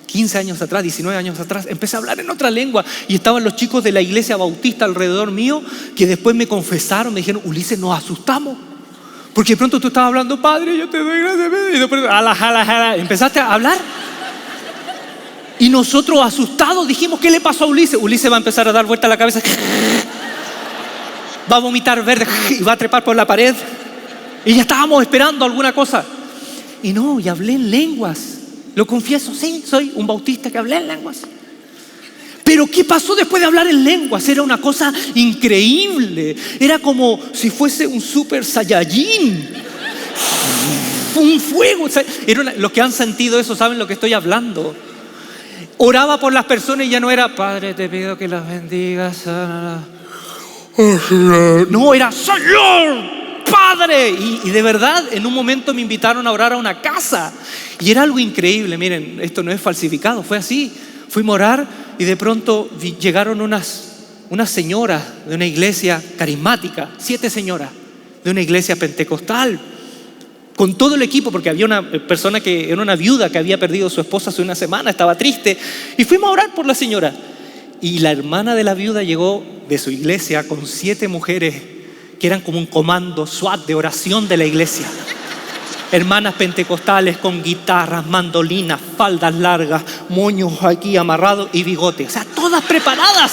15 años atrás, 19 años atrás. Empecé a hablar en otra lengua. Y estaban los chicos de la iglesia bautista alrededor mío, que después me confesaron, me dijeron: Ulises, nos asustamos. Porque de pronto tú estabas hablando: Padre, yo te doy gracias. Y después, empezaste a hablar. Y nosotros asustados dijimos: ¿qué le pasó a Ulises? Ulises va a empezar a dar vuelta a la cabeza. Va a vomitar verde y va a trepar por la pared. Y ya estábamos esperando alguna cosa. Y hablé en lenguas. Lo confieso, sí, soy un bautista que hablé en lenguas. Pero ¿qué pasó después de hablar en lenguas? Era una cosa increíble. Era como si fuese un super saiyajin. Un fuego. Los que han sentido eso saben lo que estoy hablando. Oraba por las personas y ya no era: Padre, te pido que las bendigas. No, era: Señor, Padre. Y de verdad, en un momento me invitaron a orar a una casa. Y era algo increíble. Miren, esto no es falsificado, fue así. Fuimos a orar y de pronto llegaron unas señoras de una iglesia carismática, 7 señoras de una iglesia pentecostal, con todo el equipo, porque había una persona que era una viuda que había perdido a su esposa hace una semana, estaba triste. Y fuimos a orar por la señora. Y la hermana de la viuda llegó de su iglesia con 7 mujeres que eran como un comando SWAT de oración de la iglesia. Hermanas pentecostales con guitarras, mandolinas, faldas largas, moños aquí amarrados y bigote. O sea, todas preparadas.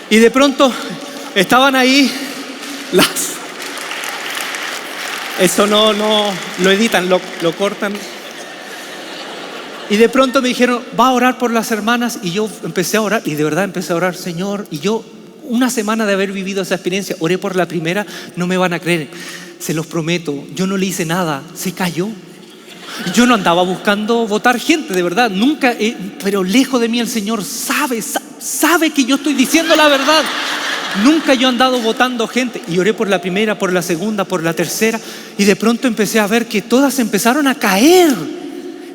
Y de pronto estaban ahí Eso no lo editan, lo cortan. Y de pronto me dijeron: va a orar por las hermanas. Y yo empecé a orar, y de verdad empecé a orar: Señor. Y yo, una semana de haber vivido esa experiencia, oré por la primera. No me van a creer, se los prometo, yo no le hice nada, se cayó. Yo no andaba buscando votar gente, de verdad, nunca, pero lejos de mí el Señor sabe que yo estoy diciendo la verdad. Nunca yo he andado votando gente. Y oré por la primera, por la segunda, por la tercera, y de pronto empecé a ver que todas empezaron a caer.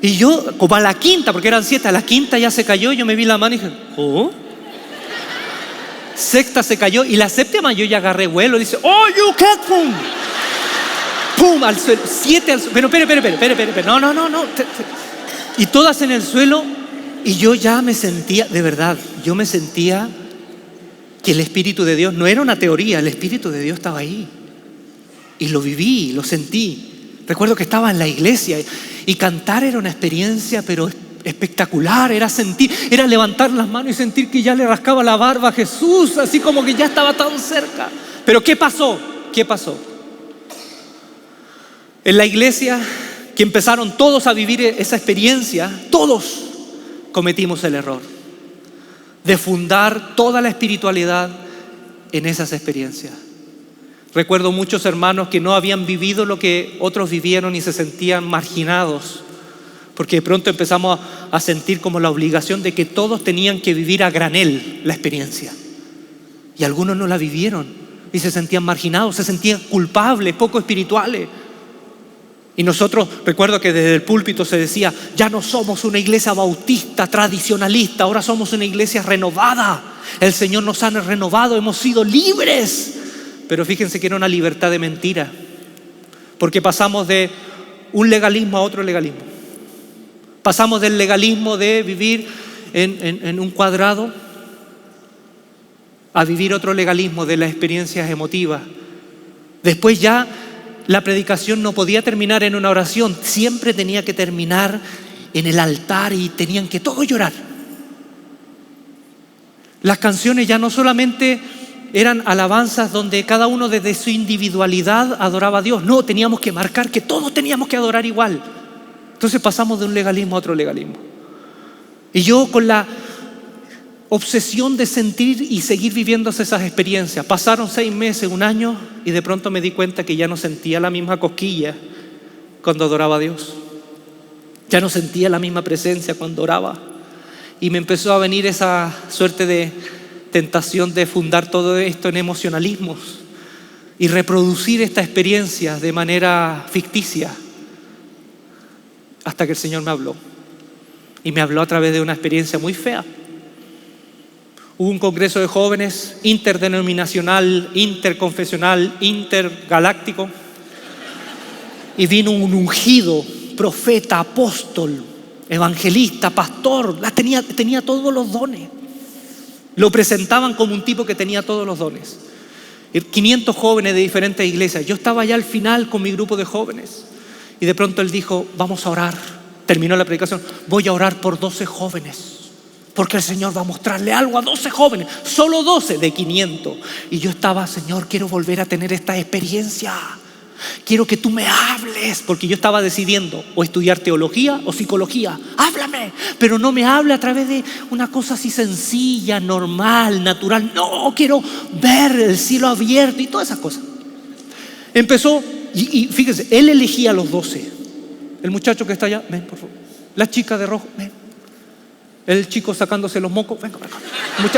Y yo, como a la quinta, porque eran 7, a la quinta ya se cayó, yo me vi la mano y dije, ¿oh? Sexta se cayó, y la séptima yo ya agarré vuelo, dice, ¡oh, you cat, pum! ¡Pum! Al suelo, 7 al suelo. Pero, espera, no. Y todas en el suelo, y yo ya me sentía, de verdad, yo me sentía que el Espíritu de Dios no era una teoría, el Espíritu de Dios estaba ahí. Y lo viví, lo sentí. Recuerdo que estaba en la iglesia y cantar era una experiencia, pero espectacular. Era sentir, era levantar las manos y sentir que ya le rascaba la barba a Jesús, así como que ya estaba tan cerca. Pero ¿qué pasó? En la iglesia, que empezaron todos a vivir esa experiencia, todos cometimos el error de fundar toda la espiritualidad en esas experiencias. Recuerdo muchos hermanos que no habían vivido lo que otros vivieron y se sentían marginados, porque de pronto empezamos a sentir como la obligación de que todos tenían que vivir a granel la experiencia. Y algunos no la vivieron y se sentían marginados, se sentían culpables, poco espirituales. Y nosotros, recuerdo que desde el púlpito se decía, ya no somos una iglesia bautista, tradicionalista, ahora somos una iglesia renovada. El Señor nos ha renovado, hemos sido libres. Pero fíjense que era una libertad de mentira, porque pasamos de un legalismo a otro legalismo. Pasamos del legalismo de vivir en un cuadrado a vivir otro legalismo de las experiencias emotivas. Después ya la predicación no podía terminar en una oración, siempre tenía que terminar en el altar y tenían que todos llorar. Las canciones ya no solamente eran alabanzas donde cada uno desde su individualidad adoraba a Dios. No, teníamos que marcar que todos teníamos que adorar igual. Entonces pasamos de un legalismo a otro legalismo. Y yo con la obsesión de sentir y seguir viviendo esas experiencias, pasaron 6 meses, 1 año, y de pronto me di cuenta que ya no sentía la misma cosquilla cuando adoraba a Dios. Ya no sentía la misma presencia cuando oraba. Y me empezó a venir esa suerte de tentación de fundar todo esto en emocionalismos y reproducir esta experiencia de manera ficticia, hasta que el Señor me habló, y me habló a través de una experiencia muy fea. Hubo un congreso de jóvenes interdenominacional, interconfesional, intergaláctico, y vino un ungido, profeta, apóstol, evangelista, pastor, tenía todos los dones. Lo presentaban como un tipo que tenía todos los dones. 500 jóvenes de diferentes iglesias. Yo estaba allá al final con mi grupo de jóvenes. Y de pronto él dijo, vamos a orar. Terminó la predicación. Voy a orar por 12 jóvenes. Porque el Señor va a mostrarle algo a 12 jóvenes. Solo 12 de 500. Y yo estaba, Señor, quiero volver a tener esta experiencia. Quiero que tú me hables, porque yo estaba decidiendo o estudiar teología o psicología. Háblame, pero no me hable a través de una cosa así sencilla, normal, natural. No, quiero ver el cielo abierto y todas esas cosas. Empezó, y fíjense, él elegía a los 12. El muchacho que está allá, ven por favor. La chica de rojo, ven. El chico sacándose los mocos, venga.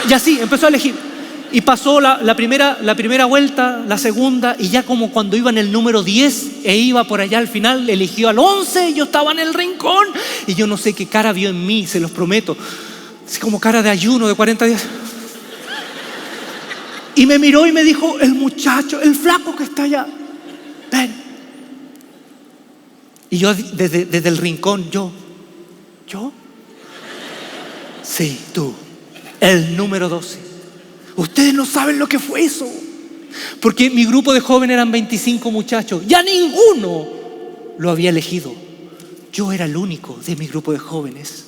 Y así empezó a elegir. Y pasó la primera vuelta, la segunda, y ya como cuando iba en el número 10 e iba por allá al final, eligió al 11 y yo estaba en el rincón. Y yo no sé qué cara vio en mí, se los prometo. Así como cara de ayuno de 40 días. Y me miró y me dijo, el muchacho, el flaco que está allá, ven. Y yo desde el rincón, ¿yo? Sí, tú, el número 12. Ustedes no saben lo que fue eso. Porque mi grupo de jóvenes eran 25 muchachos. Ya ninguno lo había elegido. Yo era el único de mi grupo de jóvenes.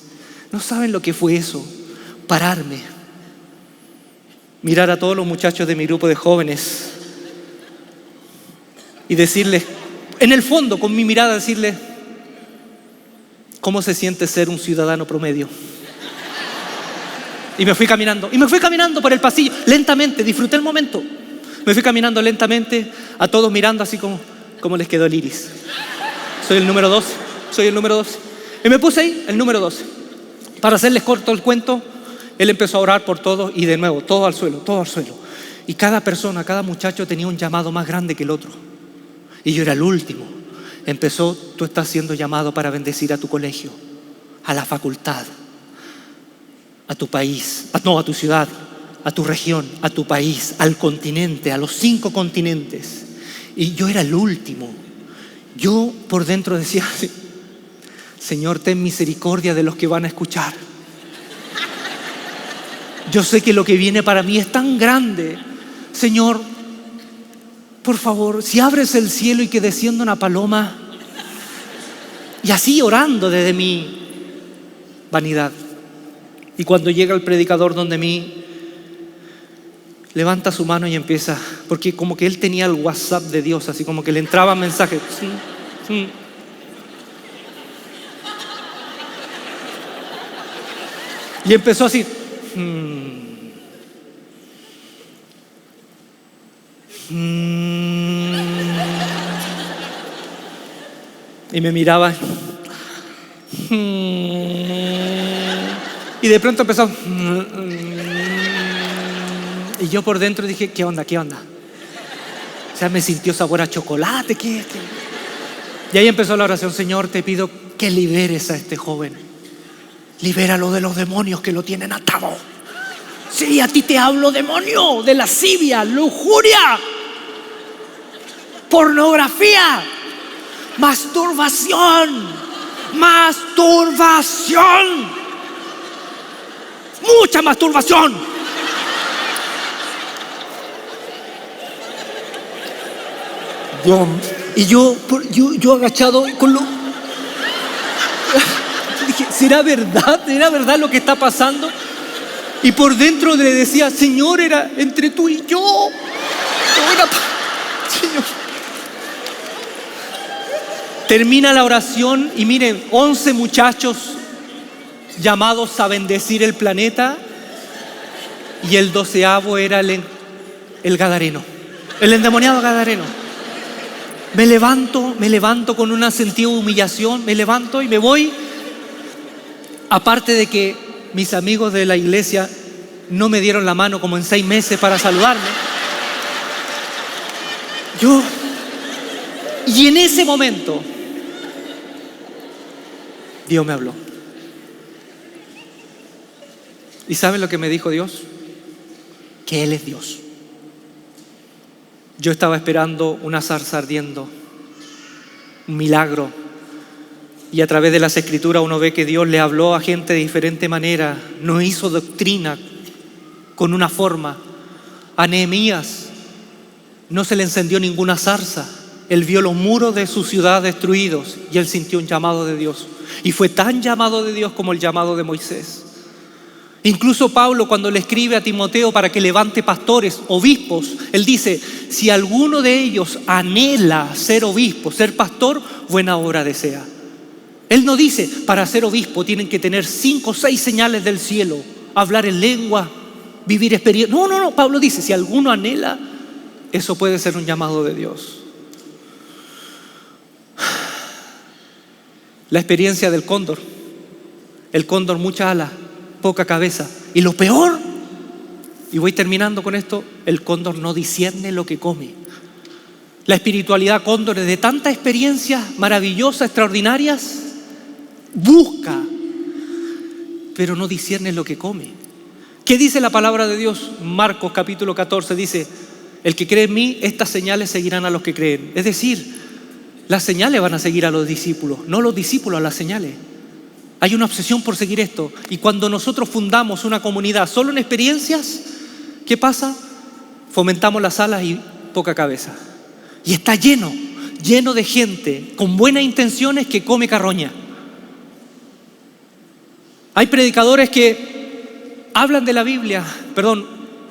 No saben lo que fue eso. Pararme, mirar a todos los muchachos de mi grupo de jóvenes y decirles, en el fondo, con mi mirada, decirles, ¿cómo se siente ser un ciudadano promedio? Y me fui caminando por el pasillo, lentamente, disfruté el momento. Me fui caminando lentamente, a todos mirando así como les quedó el iris. Soy el número 2. soy el número 12. Y me puse ahí, el número 12. Para hacerles corto el cuento, él empezó a orar por todos y de nuevo, todo al suelo, todo al suelo. Y cada persona, cada muchacho tenía un llamado más grande que el otro. Y yo era el último. Empezó, tú estás siendo llamado para bendecir a tu colegio, a la facultad, a tu país, a tu ciudad, a tu región, a tu país, al continente, a los 5 continentes. Y yo era el último. Yo por dentro decía, Señor, ten misericordia de los que van a escuchar. Yo sé que lo que viene para mí es tan grande. Señor, por favor, si abres el cielo y que descienda una paloma. Y así orando desde mi vanidad. Y cuando llega el predicador donde mí, levanta su mano y empieza, porque como que él tenía el WhatsApp de Dios, así como que le entraban mensajes. Y empezó así. Y me miraba. Y de pronto empezó. Y yo por dentro dije, ¿qué onda? ¿Qué onda? O sea, me sintió sabor a chocolate. ¿Qué? Y ahí empezó la oración. Señor, te pido que liberes a este joven. Libéralo de los demonios que lo tienen atado. Sí, a ti te hablo, demonio, de lascivia, lujuria, pornografía, masturbación, mucha masturbación. Y yo agachado con lo... Dije, ¿será verdad? ¿Será verdad lo que está pasando? Y por dentro le decía, Señor, era entre tú y yo. Señor. Termina la oración y miren, 11 muchachos llamados a bendecir el planeta. Y el 12º era el gadareno, el endemoniado gadareno. Me levanto con una sentida humillación, me levanto y me voy. Aparte de que mis amigos de la iglesia no me dieron la mano como en 6 meses para saludarme. Y en ese momento, Dios me habló. ¿Y saben lo que me dijo Dios? Que Él es Dios. Yo estaba esperando una zarza ardiendo, un milagro. Y a través de las escrituras uno ve que Dios le habló a gente de diferente manera. No hizo doctrina con una forma. A Nehemías no se le encendió ninguna zarza. Él vio los muros de su ciudad destruidos y él sintió un llamado de Dios. Y fue tan llamado de Dios como el llamado de Moisés. Incluso Pablo, cuando le escribe a Timoteo para que levante pastores, obispos, él dice, si alguno de ellos anhela ser obispo, ser pastor, buena obra desea. Él no dice, para ser obispo tienen que tener 5 o 6 señales del cielo, hablar en lengua, vivir experiencia. No, Pablo dice, si alguno anhela, eso puede ser un llamado de Dios. La experiencia del cóndor. El cóndor, mucha ala, poca cabeza. Y lo peor, y voy terminando con esto, el cóndor no discierne lo que come. La espiritualidad cóndor es de tantas experiencias maravillosas, extraordinarias, busca, pero no discierne lo que come. ¿Qué dice la palabra de Dios? Marcos capítulo 14 dice, el que cree en mí, estas señales seguirán a los que creen. Es decir, las señales van a seguir a los discípulos, no los discípulos a las señales. Hay una obsesión por seguir esto. Y cuando nosotros fundamos una comunidad solo en experiencias, ¿qué pasa? Fomentamos las alas y poca cabeza. Y está lleno de gente con buenas intenciones que come carroña. Hay predicadores que hablan de la Biblia,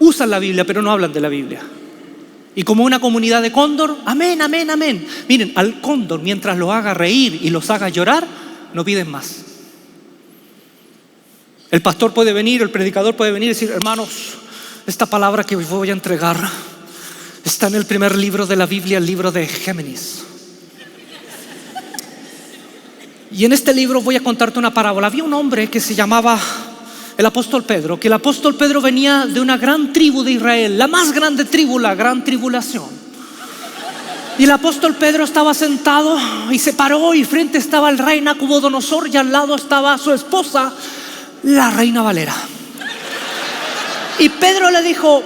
usan la Biblia, pero no hablan de la Biblia. Y como una comunidad de cóndor, amén, amén, amén. Miren, al cóndor, mientras los haga reír y los haga llorar, no piden más. El pastor puede venir, el predicador puede venir y decir, hermanos, esta palabra que os voy a entregar está en el primer libro de la Biblia, el libro de Géminis. Y en este libro voy a contarte una parábola. Había un hombre que se llamaba el apóstol Pedro, que el apóstol Pedro venía de una gran tribu de Israel, la más grande tribu, la gran tribulación. Y el apóstol Pedro estaba sentado y se paró, y frente estaba el rey Nabucodonosor y al lado estaba su esposa, la reina Valera. Y Pedro le dijo: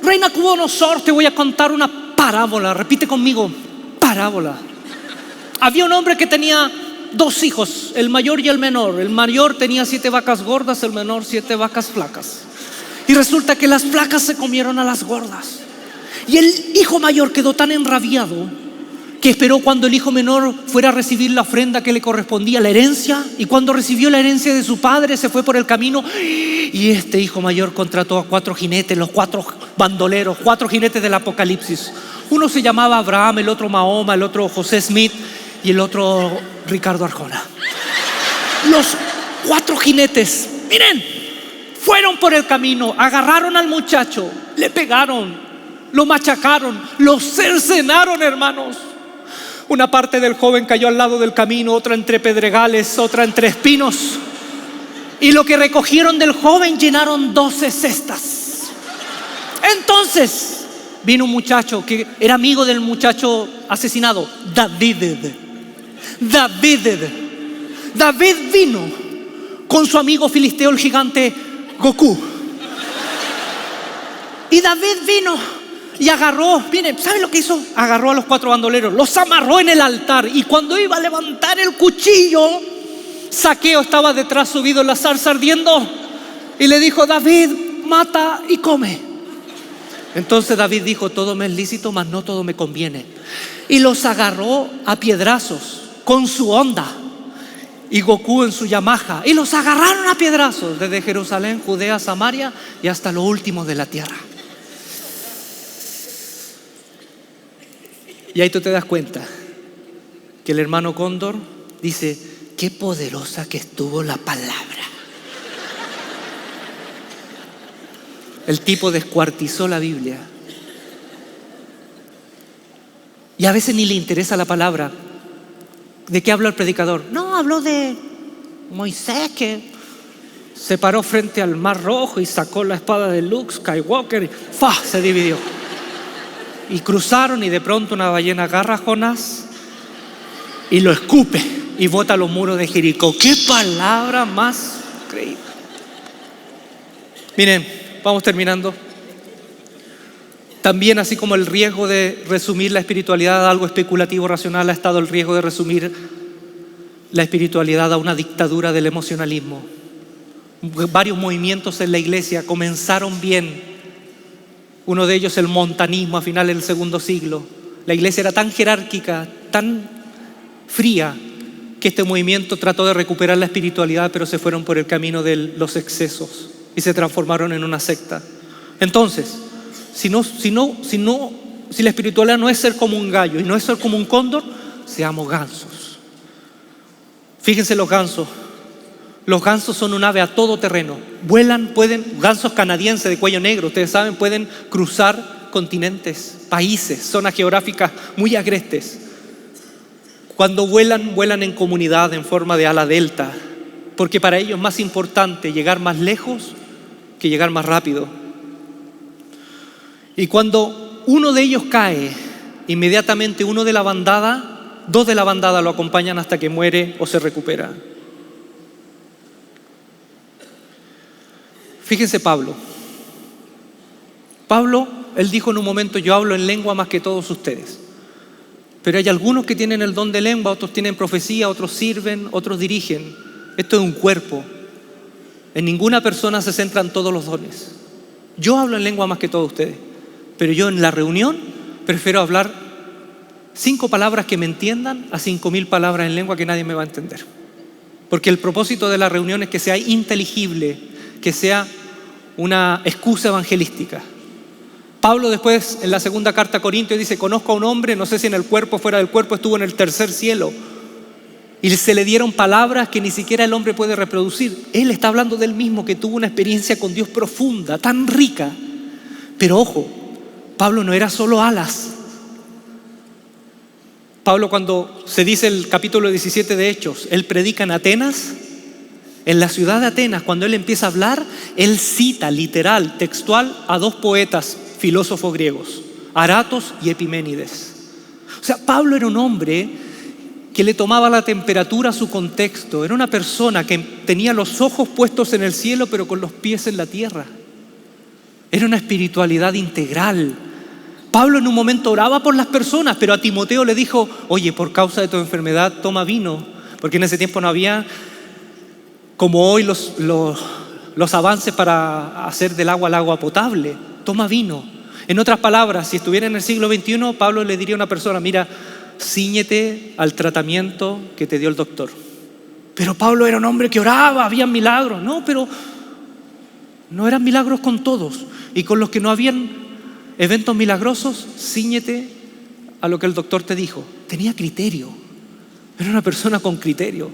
rey Nabucodonosor, te voy a contar una parábola. Repite conmigo: parábola. Había un hombre que tenía 2 hijos, el mayor y el menor. El mayor tenía 7 vacas gordas, el menor 7 vacas flacas. Y resulta que las flacas se comieron a las gordas. Y el hijo mayor quedó tan enrabiado que esperó cuando el hijo menor fuera a recibir la ofrenda que le correspondía, la herencia. Y cuando recibió la herencia de su padre, se fue por el camino. Y este hijo mayor contrató a 4 jinetes, los 4 bandoleros, 4 jinetes del Apocalipsis. Uno se llamaba Abraham, el otro Mahoma, el otro José Smith y el otro Ricardo Arjona. Los 4 jinetes, miren, fueron por el camino, agarraron al muchacho, le pegaron, lo machacaron, lo cercenaron, hermanos. Una parte del joven cayó al lado del camino, otra entre pedregales, otra entre espinos. Y lo que recogieron del joven llenaron 12 cestas. Entonces vino un muchacho que era amigo del muchacho asesinado, David vino con su amigo filisteo, el gigante Goku. Y David vino y agarró, miren, ¿saben lo que hizo? Agarró a los 4 bandoleros, los amarró en el altar. Y cuando iba a levantar el cuchillo, Zaqueo estaba detrás, subido en la zarza ardiendo, y le dijo: David, mata y come. Entonces David dijo: todo me es lícito, mas no todo me conviene. Y los agarró a piedrazos con su Honda y Goku en su Yamaha, y los agarraron a piedrazos desde Jerusalén, Judea, Samaria y hasta lo último de la tierra. Y ahí tú te das cuenta que el hermano Cóndor dice: qué poderosa que estuvo la palabra. El tipo descuartizó la Biblia. Y a veces ni le interesa la palabra. ¿De qué habló el predicador? No, habló de Moisés, que se paró frente al Mar Rojo y sacó la espada de Luke Skywalker y ¡fa! Se dividió. Y cruzaron, y de pronto una ballena agarra a Jonás y lo escupe y bota a los muros de Jericó. ¡Qué palabra más increíble! Miren, vamos terminando. También, así como el riesgo de resumir la espiritualidad a algo especulativo racional, ha estado el riesgo de resumir la espiritualidad a una dictadura del emocionalismo. Varios movimientos en la iglesia comenzaron bien. Uno de ellos, el montanismo, a finales del segundo siglo. La iglesia era tan jerárquica, tan fría, que este movimiento trató de recuperar la espiritualidad, pero se fueron por el camino de los excesos y se transformaron en una secta. Entonces, si la espiritualidad no es ser como un gallo y no es ser como un cóndor, seamos gansos. Fíjense los gansos. Los gansos son un ave a todo terreno. Vuelan, gansos canadienses de cuello negro, ustedes saben, pueden cruzar continentes, países, zonas geográficas muy agrestes. Cuando vuelan, vuelan en comunidad en forma de ala delta, porque para ellos es más importante llegar más lejos que llegar más rápido. Y cuando uno de ellos cae, inmediatamente dos de la bandada lo acompañan hasta que muere o se recupera. Fíjense Pablo, él dijo en un momento: yo hablo en lengua más que todos ustedes. Pero hay algunos que tienen el don de lengua, otros tienen profecía, otros sirven, otros dirigen. Esto es un cuerpo. En ninguna persona se centran todos los dones. Yo hablo en lengua más que todos ustedes, pero yo en la reunión prefiero hablar 5 palabras que me entiendan a 5.000 palabras en lengua que nadie me va a entender. Porque el propósito de la reunión es que sea inteligible, que sea una excusa evangelística. Pablo después, en la segunda carta a Corintios, dice: conozco a un hombre, no sé si en el cuerpo o fuera del cuerpo, estuvo en el tercer cielo, y se le dieron palabras que ni siquiera el hombre puede reproducir. Él está hablando del mismo, que tuvo una experiencia con Dios profunda, tan rica. Pero ojo, Pablo no era solo alas. Pablo, cuando se dice el capítulo 17 de Hechos, él predica en Atenas, en la ciudad de Atenas. Cuando él empieza a hablar, él cita literal, textual, a dos poetas, filósofos griegos, Aratos y Epiménides. O sea, Pablo era un hombre que le tomaba la temperatura a su contexto. Era una persona que tenía los ojos puestos en el cielo, pero con los pies en la tierra. Era una espiritualidad integral. Pablo en un momento oraba por las personas, pero a Timoteo le dijo: oye, por causa de tu enfermedad, toma vino. Porque en ese tiempo no había, como hoy, los avances para hacer del agua el agua potable. Toma vino. En otras palabras, si estuviera en el siglo XXI, Pablo le diría a una persona: mira, cíñete al tratamiento que te dio el doctor. Pero Pablo era un hombre que oraba, había milagros. No, pero no eran milagros con todos. Y con los que no habían eventos milagrosos, cíñete a lo que el doctor te dijo. Tenía criterio. Era una persona con criterio.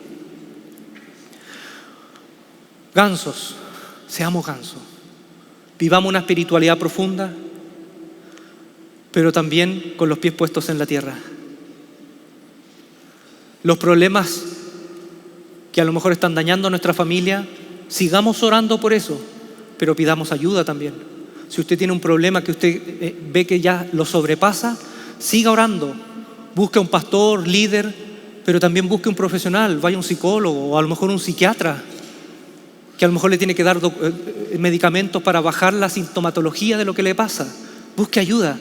Gansos, seamos gansos. Vivamos una espiritualidad profunda, pero también con los pies puestos en la tierra. Los problemas que a lo mejor están dañando a nuestra familia, sigamos orando por eso, pero pidamos ayuda también. Si usted tiene un problema que usted ve que ya lo sobrepasa, siga orando. Busque un pastor, líder, pero también busque un profesional. Vaya a un psicólogo o a lo mejor un psiquiatra, que a lo mejor le tiene que dar medicamentos para bajar la sintomatología de lo que le pasa. Busque ayuda.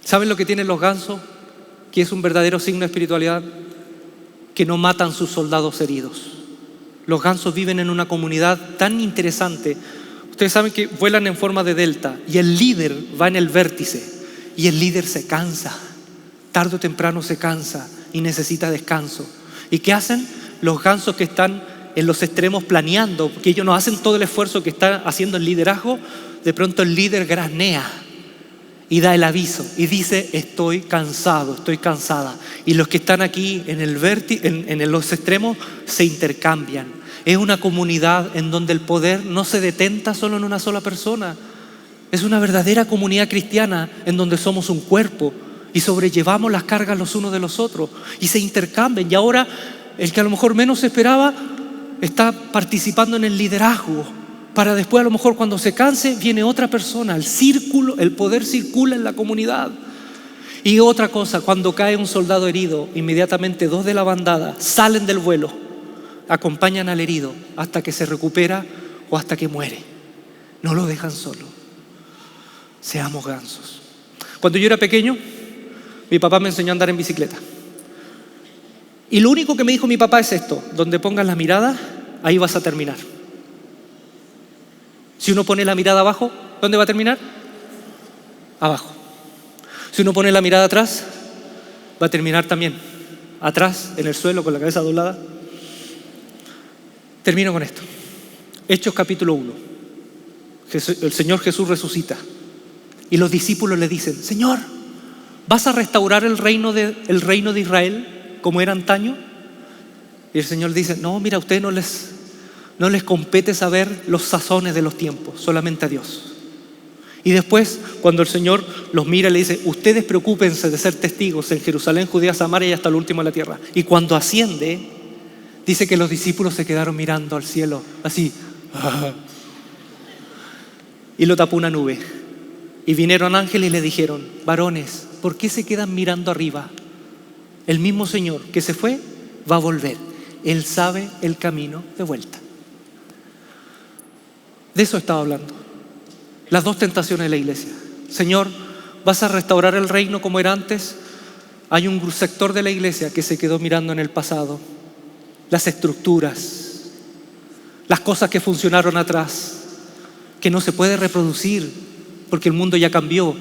¿Saben lo que tienen los gansos? Que es un verdadero signo de espiritualidad. Que no matan sus soldados heridos. Los gansos viven en una comunidad tan interesante. Ustedes saben que vuelan en forma de delta y el líder va en el vértice y el líder se cansa. Tarde o temprano se cansa y necesita descanso. ¿Y qué hacen? Los gansos que están en los extremos planeando, porque ellos no hacen todo el esfuerzo que está haciendo el liderazgo, de pronto el líder granea y da el aviso y dice: estoy cansado, estoy cansada. Y los que están aquí en los extremos se intercambian. Es una comunidad en donde el poder no se detenta solo en una sola persona. Es una verdadera comunidad cristiana en donde somos un cuerpo y sobrellevamos las cargas los unos de los otros y se intercambian. Y ahora el que a lo mejor menos esperaba está participando en el liderazgo, para después a lo mejor cuando se canse viene otra persona. El poder circula en la comunidad. Y otra cosa, cuando cae un soldado herido, inmediatamente dos de la bandada salen del vuelo, acompañan al herido hasta que se recupera o hasta que muere. No lo dejan solo. Seamos gansos. Cuando yo era pequeño, mi papá me enseñó a andar en bicicleta. Y lo único que me dijo mi papá es esto: donde pongas la mirada, ahí vas a terminar. Si uno pone la mirada abajo, ¿dónde va a terminar? Abajo. Si uno pone la mirada atrás, va a terminar también atrás, en el suelo, con la cabeza doblada. Termino con esto. Hechos capítulo 1. El Señor Jesús resucita. Y los discípulos le dicen: Señor, ¿vas a restaurar el reino de Israel como era antaño? Y el Señor dice: no, mira, a ustedes no les compete saber los sazones de los tiempos, solamente a Dios. Y después, cuando el Señor los mira, le dice: ustedes preocúpense de ser testigos en Jerusalén, Judea, Samaria y hasta lo último de la tierra. Y cuando asciende, dice que los discípulos se quedaron mirando al cielo, así. Y lo tapó una nube. Y vinieron ángeles y le dijeron: varones, ¿por qué se quedan mirando arriba? El mismo Señor que se fue va a volver. Él sabe el camino de vuelta. De eso estaba hablando. Las dos tentaciones de la iglesia. Señor, ¿vas a restaurar el reino como era antes? Hay un sector de la iglesia que se quedó mirando en el pasado. Las estructuras, las cosas que funcionaron atrás, que no se puede reproducir porque el mundo ya cambió.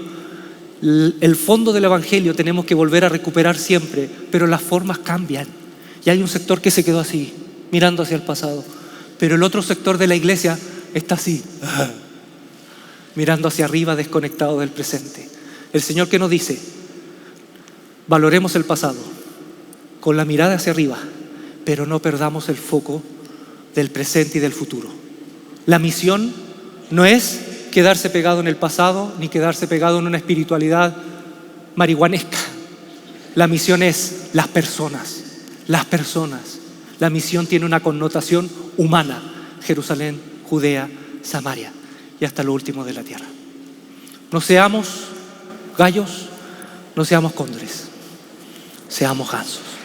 El fondo del evangelio tenemos que volver a recuperar siempre, pero las formas cambian. Y hay un sector que se quedó así, mirando hacia el pasado. Pero el otro sector de la iglesia está así, mirando hacia arriba, desconectado del presente. El Señor que nos dice: valoremos el pasado con la mirada hacia arriba, pero no perdamos el foco del presente y del futuro. La misión no es quedarse pegado en el pasado, ni quedarse pegado en una espiritualidad marihuanesca. La misión es las personas, las personas. La misión tiene una connotación humana. Jerusalén, Judea, Samaria y hasta lo último de la tierra. No seamos gallos, no seamos cóndores, seamos gansos.